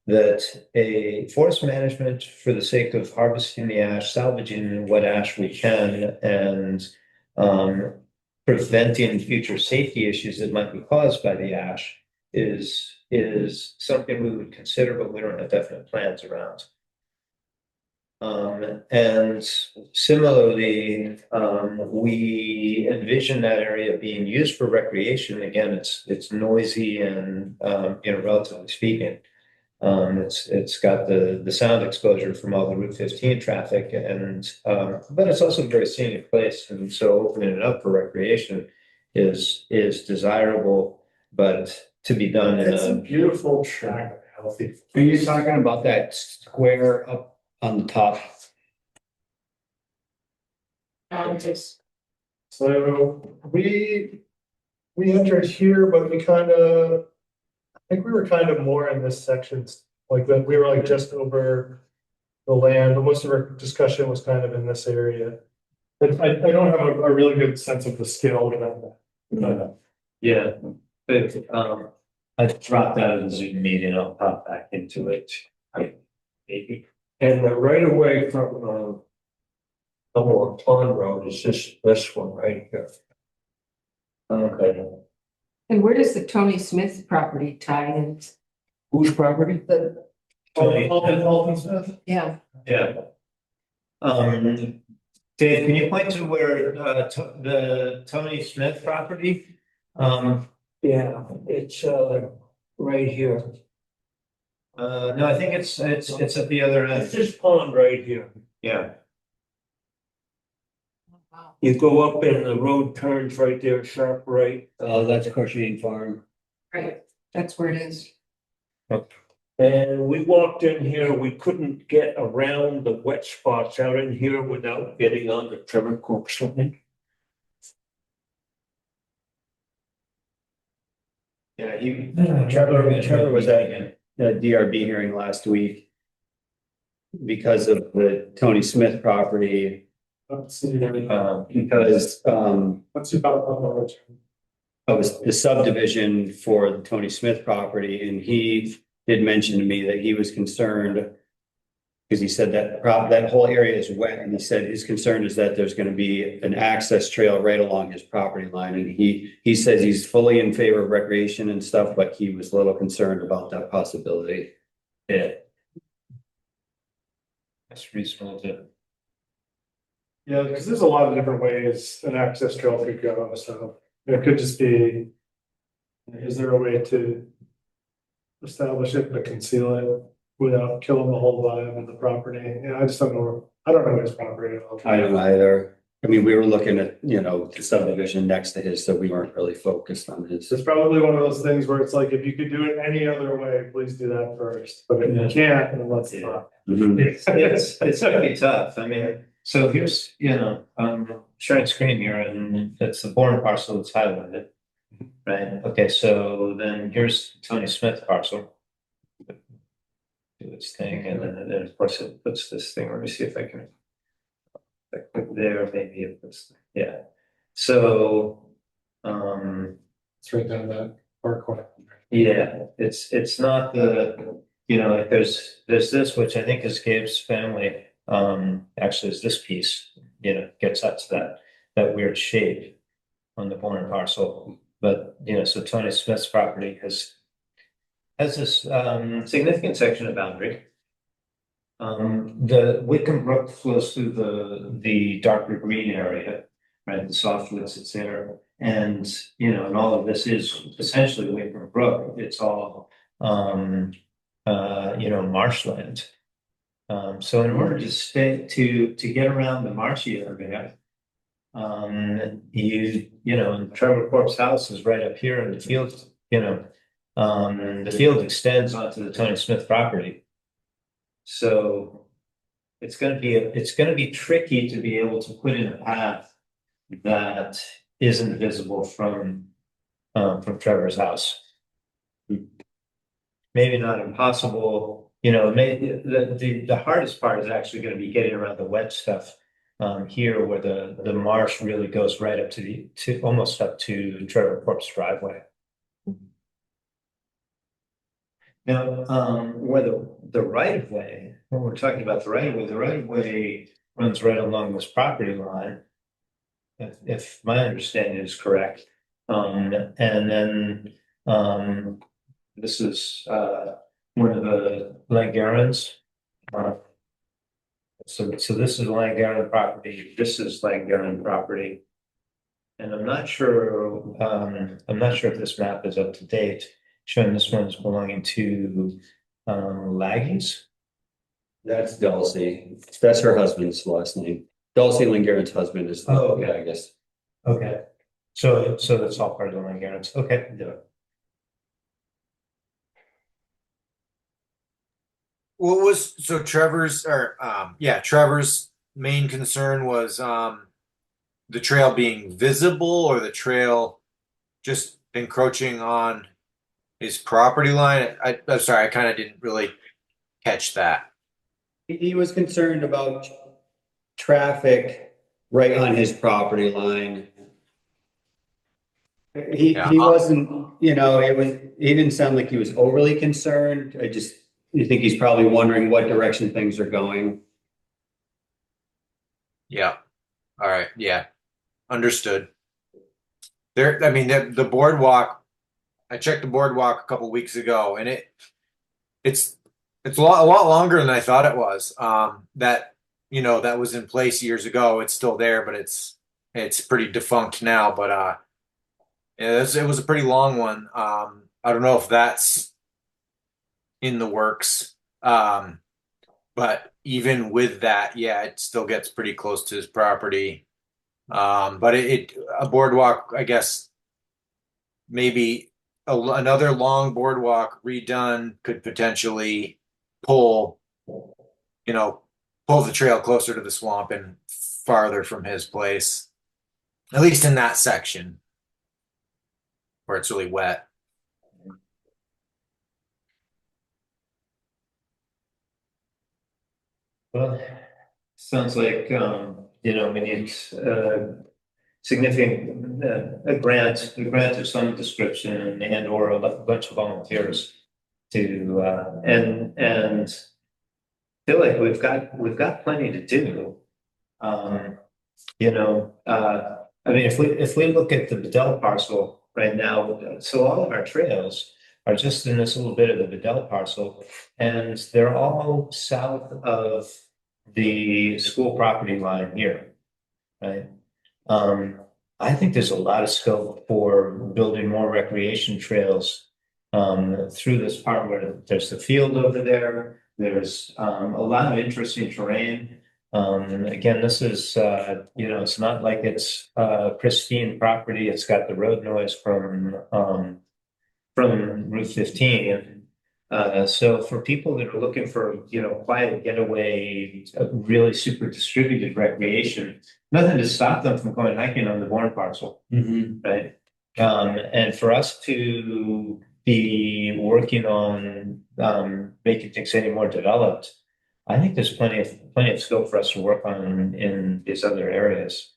that a forest management for the sake of harvesting the ash, salvaging what ash we can, and um, preventing future safety issues that might be caused by the ash is something we would consider, but we don't have definite plans around. And similarly, we envision that area being used for recreation. Again, it's noisy and, relatively speaking. It's got the sound exposure from all the Route 15 traffic and, but it's also a very scenic place. And so opening it up for recreation is desirable, but to be done in It's a a, beautiful track, healthy. Are you talking about that square up on the top? Just, So we entered here, but we kind of, I think we were kind of more in this section, like that we were like just over the land, but most of our discussion was kind of in this area. But I don't have a really good sense of the scale of that. yeah, but, I dropped out of the Zoom meeting, I'll pop back into it. Maybe. And the right of way from, Lower Pond Road is this one right here. Okay. and where does the Tony Smith property tie in? Whose property? The, Alton Smith? yeah, Yeah. Dave, can you point to where, the Tony Smith property? Yeah, it's, right here. No, I think it's at the other It's end. this pond right here. Yeah, wow, You go up and the road turns right there, sharp right. Oh, that's Crocheting Farm. right, that's where it is. And we walked in here, we couldn't get around the wet spots out in here without getting on the Trevor Cook's line. yeah, Trevor was at the DRB hearing last week because of the Tony Smith property, Let's see. because Let's see about. of the subdivision for the Tony Smith property, and he did mention to me that he was concerned because he said that that whole area is wet, and he said his concern is that there's going to be an access trail right along his property line, and he says he's fully in favor of recreation and stuff, but he was a little concerned about that possibility. Yeah. That's reasonable to. Yeah, because there's a lot of different ways an access trail could go, so it could just be. Is there a way to establish it but conceal it without killing the whole vibe of the property? Yeah, I just don't know. I don't know his property at all. I don't either. I mean, we were looking at, the subdivision next to his, so we weren't really focused on his. It's probably one of those things where it's like, if you could do it any other way, please do that first, but if you can't, then let's not. Mhm. It's gonna be tough. I mean, so here's, sharing screen here and it's the Bourne parcel that's highlighted. Right, okay, so then here's Tony Smith parcel. Do its thing and then of course it puts this thing, let me see if I can. Like there, maybe it puts, yeah, so. It's right down that parkway. Yeah, it's not the, like there's this, which I think is Gabe's family, actually is this piece, gets up to that weird shape on the Bourne parcel. But, so Tony Smith's property has this significant section of boundary. The Wickham Brook flows through the darker green area, right? The softwoods that's there. And, and all of this is essentially Wickham Brook. It's all, marshland. So in order to get around the marshy area, and Trevor Corp's house is right up here in the field, the field extends onto the Tony Smith property. So, it's gonna be tricky to be able to put in a path that isn't visible from Trevor's house. Maybe not impossible, you know, the hardest part is actually gonna be getting around the wet stuff. Here where the marsh really goes right up to almost up to Trevor Corp's driveway. Now, where the right of way, when we're talking about the right of way, the right of way runs right along this property line. If my understanding is correct. And then, this is, one of the Langarens. So this is Langaren property, this is Langaren property. And I'm not sure if this map is up to date, showing this one is belonging to, Laggies. That's Dulcie. That's her husband's last name. Dulcie Lingaren's husband is, Oh, okay. yeah, I guess. Okay, so that's all part of the Langarens, okay. Yeah. What was so Trevor's Trevor's main concern was the trail being visible or the trail just encroaching on his property line. I'm sorry, I kind of didn't really catch that. He was concerned about traffic right on his property line. He wasn't, you know, he didn't sound like he was overly concerned. You think he's probably wondering what direction things are going. Yeah. All right. Yeah. Understood. There, I mean, the boardwalk, I checked the boardwalk a couple weeks ago and it's a lot longer than I thought it was. That, you know, that was in place years ago. It's still there, but it's pretty defunct now, but yeah, it was a pretty long one. I don't know if that's in the works. But even with that, yeah, it still gets pretty close to his property. But a boardwalk, I guess, maybe another long boardwalk redone could potentially pull, you know, pull the trail closer to the swamp and farther from his place, at least in that section where it's really wet. Well, sounds like, you know, we need, significant, a grant of some description and or a bunch of volunteers to, and feel like we've got plenty to do. You know, I mean, if we look at the Bedell parcel right now, so all of our trails are just in this little bit of the Bedell parcel, and they're all south of the school property line here, right? I think there's a lot of scope for building more recreation trails through this part where there's the field over there. There's a lot of interesting terrain. Again, this is you know, it's not like it's pristine property. It's got the road noise from Route 15. So for people that are looking for, you know, quiet getaway, really super distributed recreation, nothing to stop them from going hiking on the Bourne parcel, right? And for us to be working on making things any more developed, I think there's plenty of scope for us to work on in these other areas.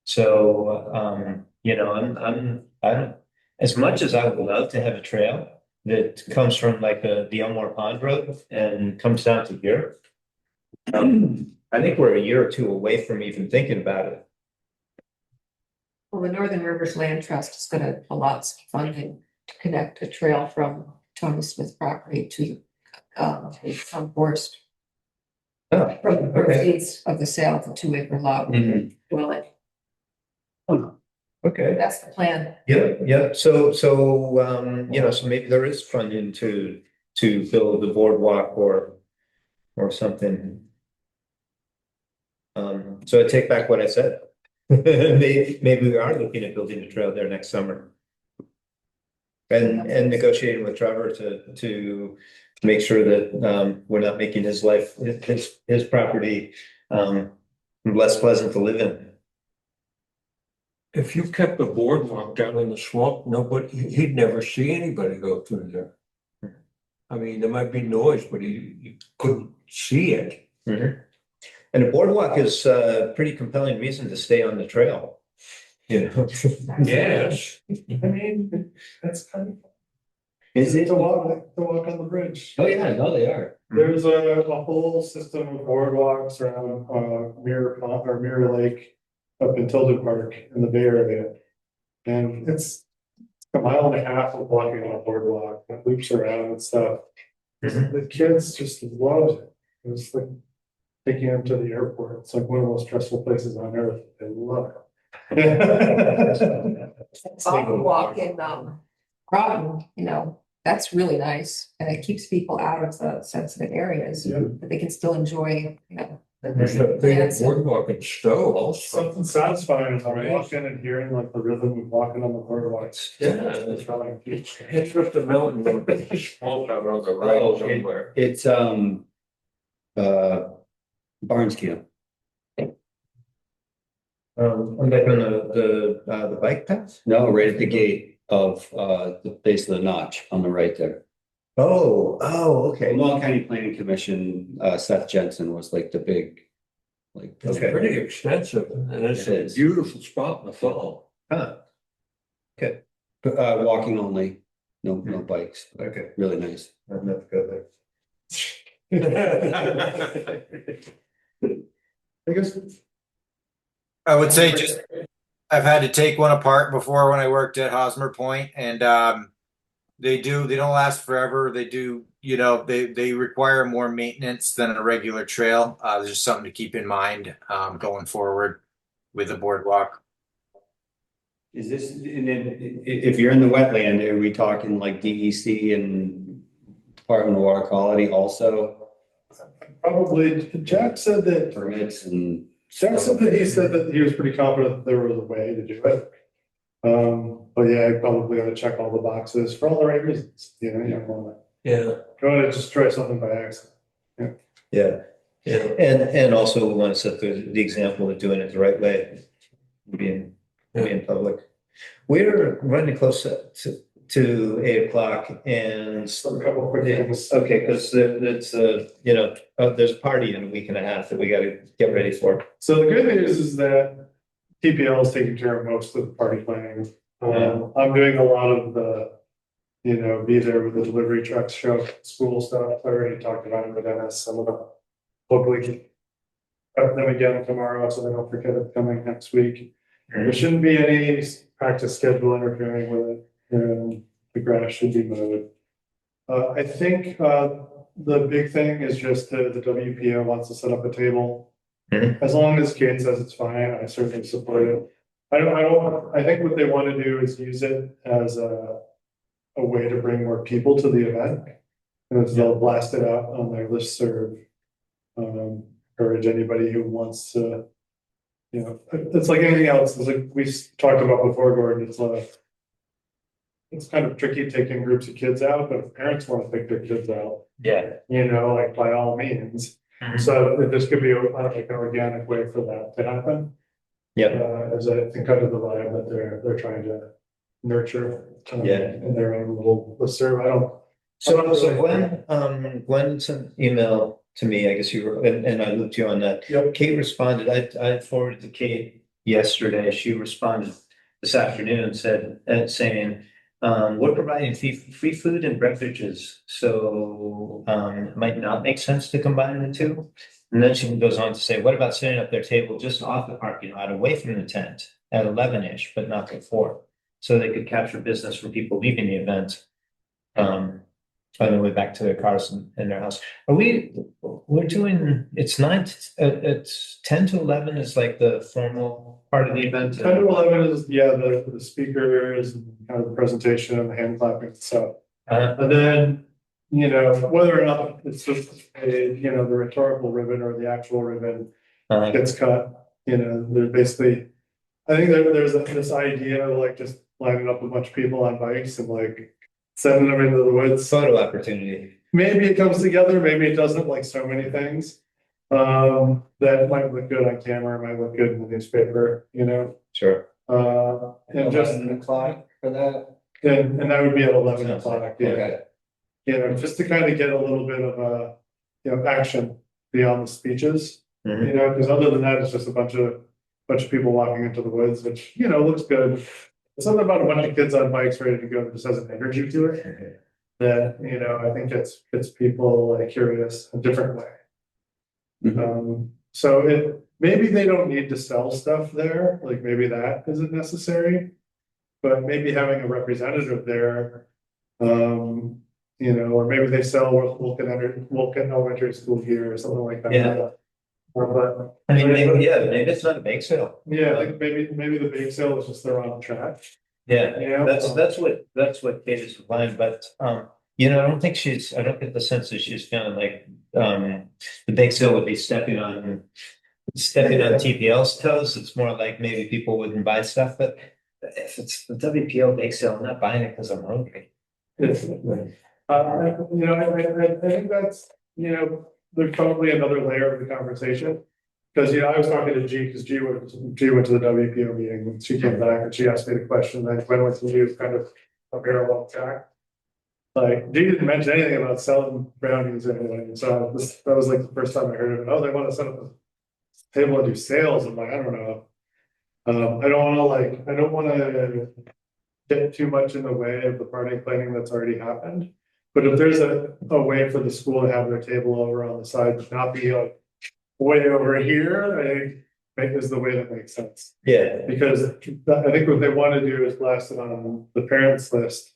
So you know, I don't, as much as I would love to have a trail that comes from like the Elmore Pond Road and comes down to here. I think we're a year or two away from even thinking about it. Well, the Northern Rivers Land Trust is gonna allot some funding to connect a trail from Tony Smith property to from Forest. Oh, From the okay. proceeds of the sale of the 2-acre lot. Well, Okay. that's the plan. Yeah. So you know, so maybe there is funding to build a boardwalk or something. So I take back what I said. Maybe we are looking at building a trail there next summer. And negotiating with Trevor to make sure that, we're not making his life, his property, less pleasant to live in. If you kept the boardwalk down in the swamp, he'd never see anybody go through there. I mean, there might be noise, but you couldn't see it. Mhm. And the boardwalk is a pretty compelling reason to stay on the trail. You know? Yes. I mean, that's kind of. Is it? To walk on the bridge. Oh, yeah, no, they are. There's a whole system of boardwalks around, Mirror Pond or Mirror Lake up in Tilden Park in the Bay Area. And it's a mile and a half of walking on a boardwalk that loops around and stuff. The kids just loved it. It was like taking them to the airport. It's like one of the most stressful places on earth. They love it. Off the walk in, Groton, you know, that's really nice, and it keeps people out of the sensitive areas, Yeah. but they can still enjoy, you know. There's a big Yes. boardwalk in Stowe also. Something satisfying about Right. walking and hearing like the rhythm of walking on the boardwalk. Yeah, It's really. it's just a mountain, it's small out on the right Oh, somewhere. It's, Barnes Camp. I'm back on the bike path? No, right at the gate of, the base of the notch on the right there. Oh, The okay. Long County Planning Commission, Seth Jensen was like the big, like. It's Okay. pretty extensive, and it's It a is. beautiful spot in the fall. Huh, Walking only, no bikes, okay. really nice. I'd never go there. I guess. I would say just, I've had to take one apart before when I worked at Hosmer Point, and they don't last forever. They do, they require more maintenance than a regular trail. There's just something to keep in mind going forward with the boardwalk. Is this, and then if you're in the wetland, are we talking like DEC and Department of Water Quality also Probably, Jack said that permits and? he said that he was pretty confident that there was a way to do it. But yeah, I probably gotta check all the boxes for all the right reasons, you don't wanna Yeah, go to destroy something by accident. Yeah, yeah. and also we want to set the example of doing it the right way. Being public. We're running close to 8 o'clock and. So a couple of quick things. Okay, because it's there's a party in a week and a half that we gotta get ready for. So the good news is that TPL is taking care of most of the party planning. I'm doing a lot of the, be there with the delivery trucks, show up at school stuff. I already talked about it with Dennis, some of the hopefully prep them again tomorrow, so they don't forget it's coming next week. There shouldn't be any practice schedule interfering with it, and the grass should be mowed. I think the big thing is just the WPO wants to set up a table. Mhm. As long as Kate says it's fine, I certainly support it. I think what they want to do is use it as a way to bring more people to the event. And they'll blast it out on their listserv. Encourage anybody who wants to, it's like anything else. It's like we talked about before, Gordon. It's kind of tricky taking groups of kids out, but if parents want to take their kids out, Yeah. like by all means. So this could be like an organic way for that to happen. Yeah, As I think kind of the vibe that they're trying to nurture. Yeah. In their own little listserv. so Glenn sent an email to me, I guess you were, and I looped you on that. Yep. Kate responded, I forwarded to Kate yesterday, she responded this afternoon, saying, we're providing free food and beverages, so it might not make sense to combine the two. And then she goes on to say, what about setting up their table just off the parking lot, away from the tent at 11-ish, but not before, so they could capture business from people leaving the event on their way back to their cars and their house. We're doing, it's 10 to 11 is like the formal part of the event. 10 to 11 is, the speakers and kind of the presentation and the hand clapping and stuff. And then, whether or not it's just the rhetorical ribbon or the actual ribbon gets cut, they're basically, I think there's this idea of like just lining up a bunch of people on bikes and like sending them into the woods. Photo opportunity. maybe it comes together, maybe it doesn't, like so many things. That might look good on camera, might look good in the newspaper, you know, Sure. and just, 11 o'clock for that? and that would be at 11 o'clock, yeah. Okay. You know, just to kind of get a little bit of a, you know, action beyond the speeches. Mhm. You know, because other than that, it's just a bunch of people walking into the woods, which, you know, looks good. It's something about a bunch of kids on bikes ready to go that just has an energy to it. That, you know, I think gets people like curious a different way. So maybe they don't need to sell stuff there, like maybe that isn't necessary. But maybe having a representative there, you know, or maybe they sell Wolcott Elementary School gear or something like that. Yeah. But I mean, maybe it's not a bake sale. yeah, I think maybe the bake sale is just they're on track. Yeah, Yeah. that's what Kate is implying, but, you know, I don't get the sense that she's feeling like, the bake sale would be stepping on TPL's toes. It's more like maybe people wouldn't buy stuff, but if it's the WPO bake sale, I'm not buying it because I'm hungry. You know, I think that's, you know, there's probably another layer of the conversation. Because, you know, I was talking to G, because G went to the WPO meeting, and she came back and she asked me the question, and when was you kind of a parallel track. Like, G didn't mention anything about selling brownies or anything, so that was like the first time I heard of it. Oh, they want to set up a table and do sales. I'm like, I don't know. I don't wanna get too much in the way of the party planning that's already happened. But if there's a way for the school to have their table over on the side, but not be like way over here, I think is the way that makes sense. Yeah, Because I think what they want to do is blast it on the parents list.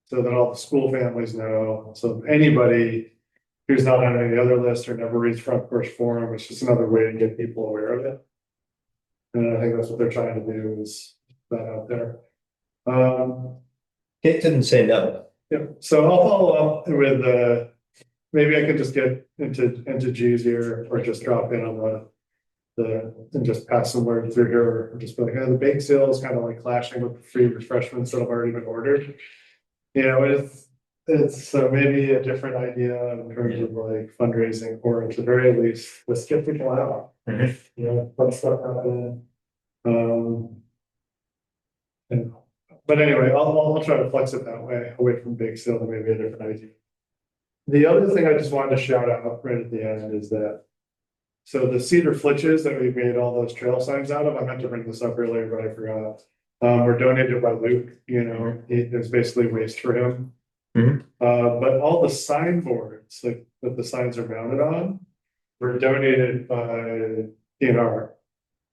So that all the school families know, so anybody who's not on any other list or never reads Front Porch Forum, it's just another way to get people aware of it. And I think that's what they're trying to do is that out there. Kate didn't say no. Yeah, so I'll follow up with, maybe I could just get into G's here or just drop in on and just pass some word through here, or just be like, the bake sale is kind of like clashing with the free refreshments that have already been ordered. You know, it's maybe a different idea in terms of like fundraising, or at the very least, let's get people out. Mhm. You know, let stuff happen. But anyway, I'll try to flex it that way, away from big sale to maybe a different idea. The other thing I just wanted to shout out right at the end is that. So the cedar flitches that we made all those trail signs out of, I meant to bring this up earlier, but I forgot. Were donated by Luke, you know, it's basically waste for him. Mhm. But all the signboards that the signs are mounted on were donated by DNR.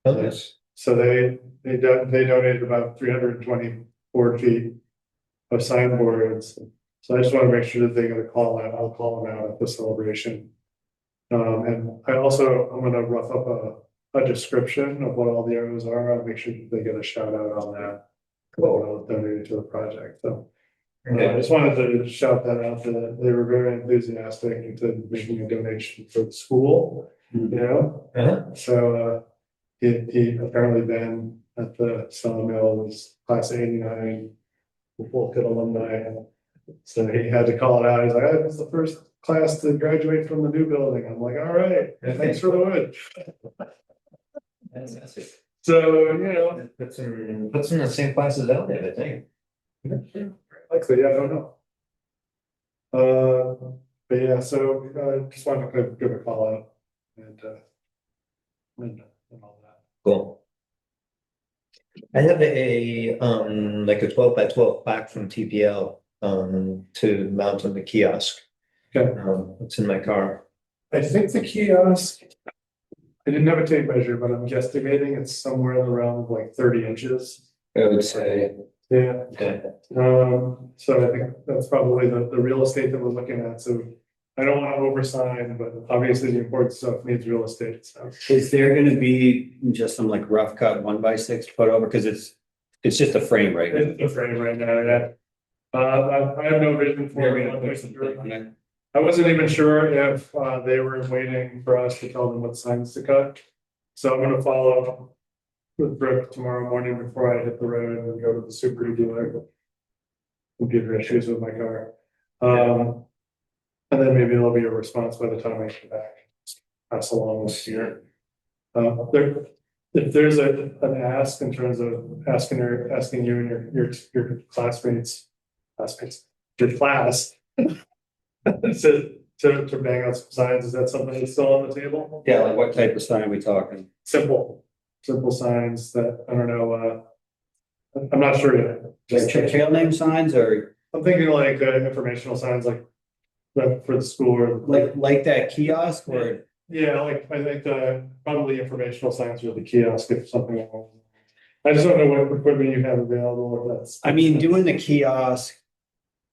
Okay. So they donated about 324 feet of signboards. So I just want to make sure that they get a call out. I'll call them out at the celebration. And I'm gonna rough up a description of what all the arrows are. I'll make sure that they get a shout out on that. Donated to the project, so. I just wanted to shout that out, that they were very enthusiastic into making a donation for the school, you know? Uh-huh. So, he apparently been at the sawmill, was class 89, Wolcott alumni. So he had to call it out. He's like, I was the first class to graduate from the new building. I'm like, all right, thanks for the wood. So, you know. Puts in the same class as Elliot, I think. Likely, I don't know. But yeah, so just wanted to give a call out and all that. Cool. I have like a 12 by 12 plaque from TPL to mount on the kiosk. Okay. It's in my car. I think the kiosk, I didn't have a tape measure, but I'm guesstimating it's somewhere in the realm of like 30 inches. I would say. Yeah. Okay. So I think that's probably the real estate that we're looking at. So I don't want to oversign, but obviously the important stuff needs real estate. So Is there gonna be just some like rough cut 1x6 put over, because it's just a frame right now? it's the frame right now, yeah. I have no vision for it. I wasn't even sure if they were waiting for us to tell them what signs to cut. So I'm gonna follow up with Brooke tomorrow morning before I hit the road and go to the super dealer. Computer issues with my car. And then maybe there'll be a response by the time I get back, pass along this year. There, if there's an ask in terms of asking you and your classmates, your class. To bang out some signs, is that something that's still on the table? Yeah, like what type of sign are we talking? Simple signs that, I don't know, I'm not sure yet. Like trail name signs or I'm thinking like informational signs like for the school or like that kiosk or? yeah, like I think probably informational signs or the kiosk if something. I just don't know what equipment you have available. If that's. I mean, doing the kiosk,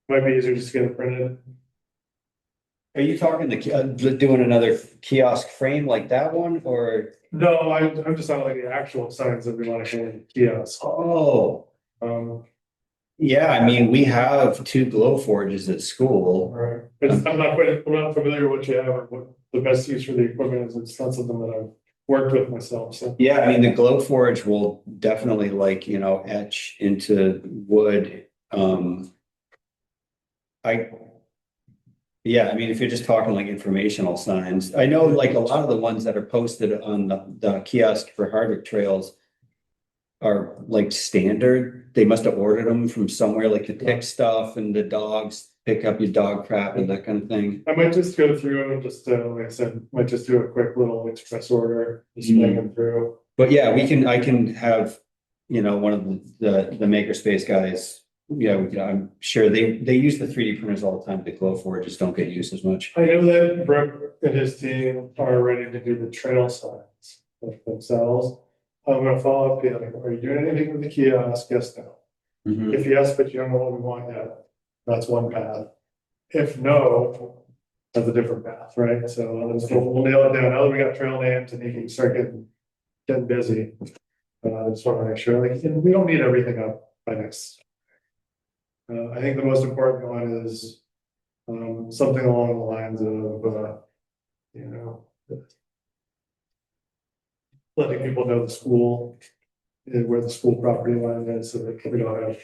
Might be easier just to get it printed. are you talking doing another kiosk frame like that one or? No, I'm just on like the actual signs that we want to hang in the kiosk. Oh, yeah, I mean, we have 2 glow forges at school. Right. I'm not familiar with what you have or what the best use for the equipment is. It's not something that I've worked with myself, so. Yeah, I mean, the glow forge will definitely like, etch into wood. Yeah, I mean, if you're just talking like informational signs, I know like a lot of the ones that are posted on the kiosk for Hardwick trails are like standard. They must have ordered them from somewhere, like the tick stuff and the dogs, pick up your dog crap and that kind of thing. I might just go through and just, like I said, might just do a quick little express order, just bang them through. But yeah, I can have, one of the makerspace guys. Yeah, I'm sure they use the 3D printers all the time. The glow forges don't get used as much. I know that Brooke and his team are ready to do the trail signs themselves. I'm gonna follow up, like, are you doing anything with the kiosk? Yes, no. Mhm. If yes, but you don't know what we want yet, that's one path. If no, that's a different path, right? So we'll nail it down. Now that we got trail names and you can start getting busy. I just want to make sure, like, we don't need everything up by next. I think the most important one is something along the lines of letting people know the school, where the school property line is, so that we don't have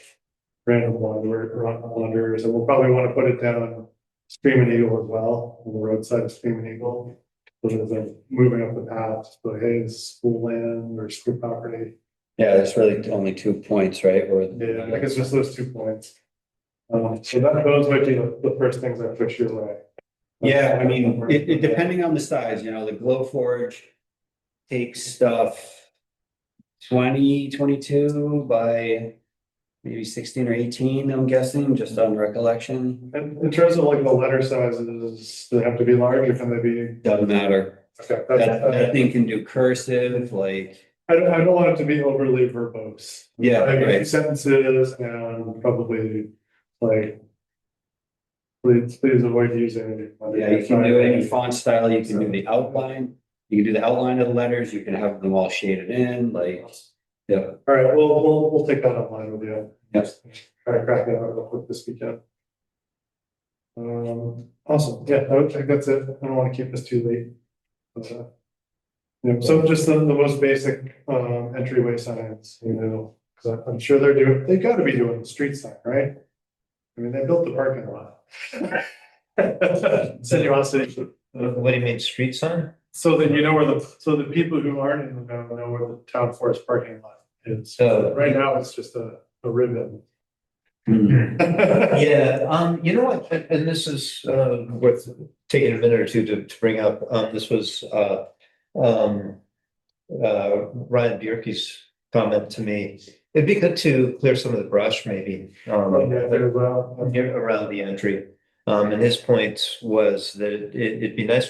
random wanderers, and we'll probably want to put it down Screaming Eagle as well, on the roadside of Screaming Eagle. So that they're moving up the path, so hey, it's school land or school property. Yeah, there's really only 2 points, right? Yeah, I think it's just those 2 points. So those might be the first things I push your way. Yeah, I mean, it depending on the size, the glow forge takes stuff 22 by maybe 16 or 18, I'm guessing, just on recollection. And in terms of like the letter sizes, do they have to be large or can they be? Doesn't matter. Okay, That thing can do cursive, like. I don't want it to be overly verbose. Yeah, Like, right. sentences and probably like. Please avoid using. Yeah, you can do any font style, you can do the outline, you can do the outline of the letters, you can have them all shaded in, like, yeah. All right, we'll take that online with you. Yes. Try to crack that out real quick this weekend. Awesome, yeah, I think that's it. I don't want to keep this too late. So just the most basic entryway signs, because I'm sure they've got to be doing the street sign, right? I mean, they built the parking lot. Sinuosity. What do you mean, street sign? So that so the people who aren't in the know where the town forest parking lot is. So Right now, it's just a ribbon. yeah, you know what, and this is worth taking a minute or two to bring up. This was Ryan Bierke's comment to me. It'd be good to clear some of the brush, maybe around the entry. And his point was that it'd be nice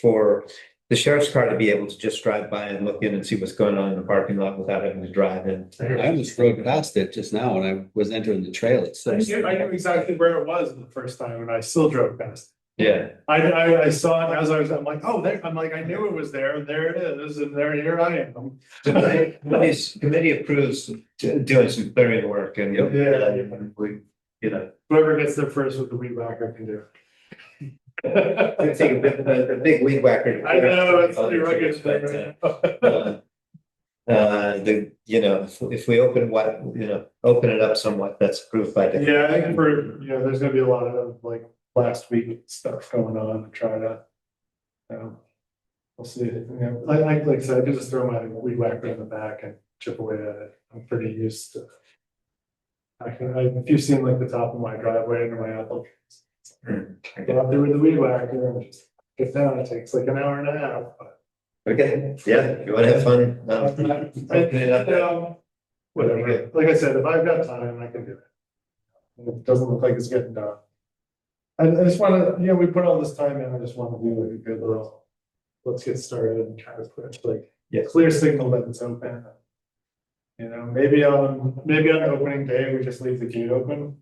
for the sheriff's car to be able to just drive by and look in and see what's going on in the parking lot without having to drive in. I almost rode past it just now when I was entering the trail. It's so. I knew exactly where it was the first time and I still drove past. Yeah. I saw it as I'm like, oh, I'm like, I knew it was there. There it is. And here I am. Committee approves doing some clearing work and we, Whoever gets there first with the weed whacker can do it. I think a big weed whacker. I know, it's pretty rugged. If we open it up somewhat, that's approved by the. Yeah, I think there's gonna be a lot of like last week stuff going on and try to. We'll see, like I said, I can just throw my weed whacker in the back and chip away at it, I'm pretty used to. If you've seen like the top of my driveway into my apple. Go out there with the weed whacker and just get down, it takes like an hour and a half, but. Okay, yeah, if you wanna have fun. Open it up. Whatever, like I said, if I've got time, I can do it. It doesn't look like it's getting done. I just wanna, we put all this time in, I just wanna do like a good little, let's get started and try to push like, Yeah. clear signal that it's open. Maybe on opening day, we just leave the gate open.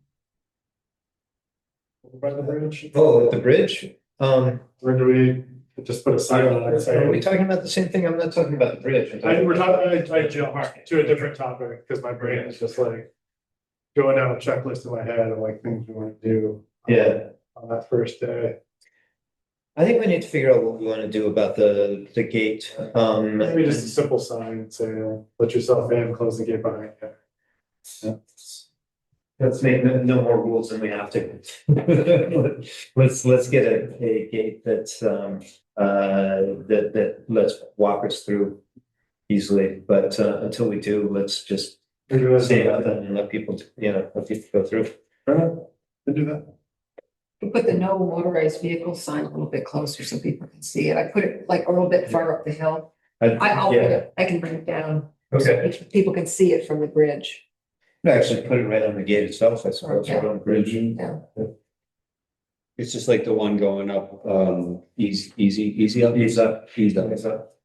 By the bridge, Oh, at the bridge, or do we just put a sign on it? are we saying- talking about the same thing? I'm not talking about the bridge. I'm I talking- jumped to a different topic, because my brain is just like. Going down a checklist in my head of like things we want to do. Yeah. On that first day, I think we need to figure out what we wanna do about the gate, maybe just a simple sign, say, let yourself in, close the gate behind you. Let's make no more rules than we have to. Let's get a gate that's that lets walkers through easily, but until we do, let's just Maybe that's stay out and let people, let people go through. To do that. We put the no motorized vehicle sign a little bit closer so people can see it. I put it like a little bit far up the hill. I'll put it, I can bring it down. Okay. So people can see it from the bridge. Actually, put it right on the gate itself, I suppose, right on the bridge. Yeah. It's just like the one going up, easy up. Ease up. Ease up. Ease up.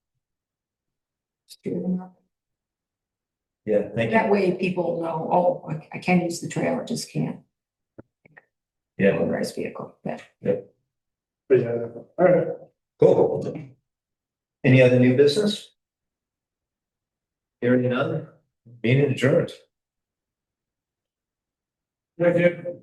Yeah, thank you. That way people know, oh, I can use the trail, I just can't. Yeah, Motorized vehicle, yeah. But yeah, all right. cool. Any other new business? Hearing none, meeting adjourned. Thank you.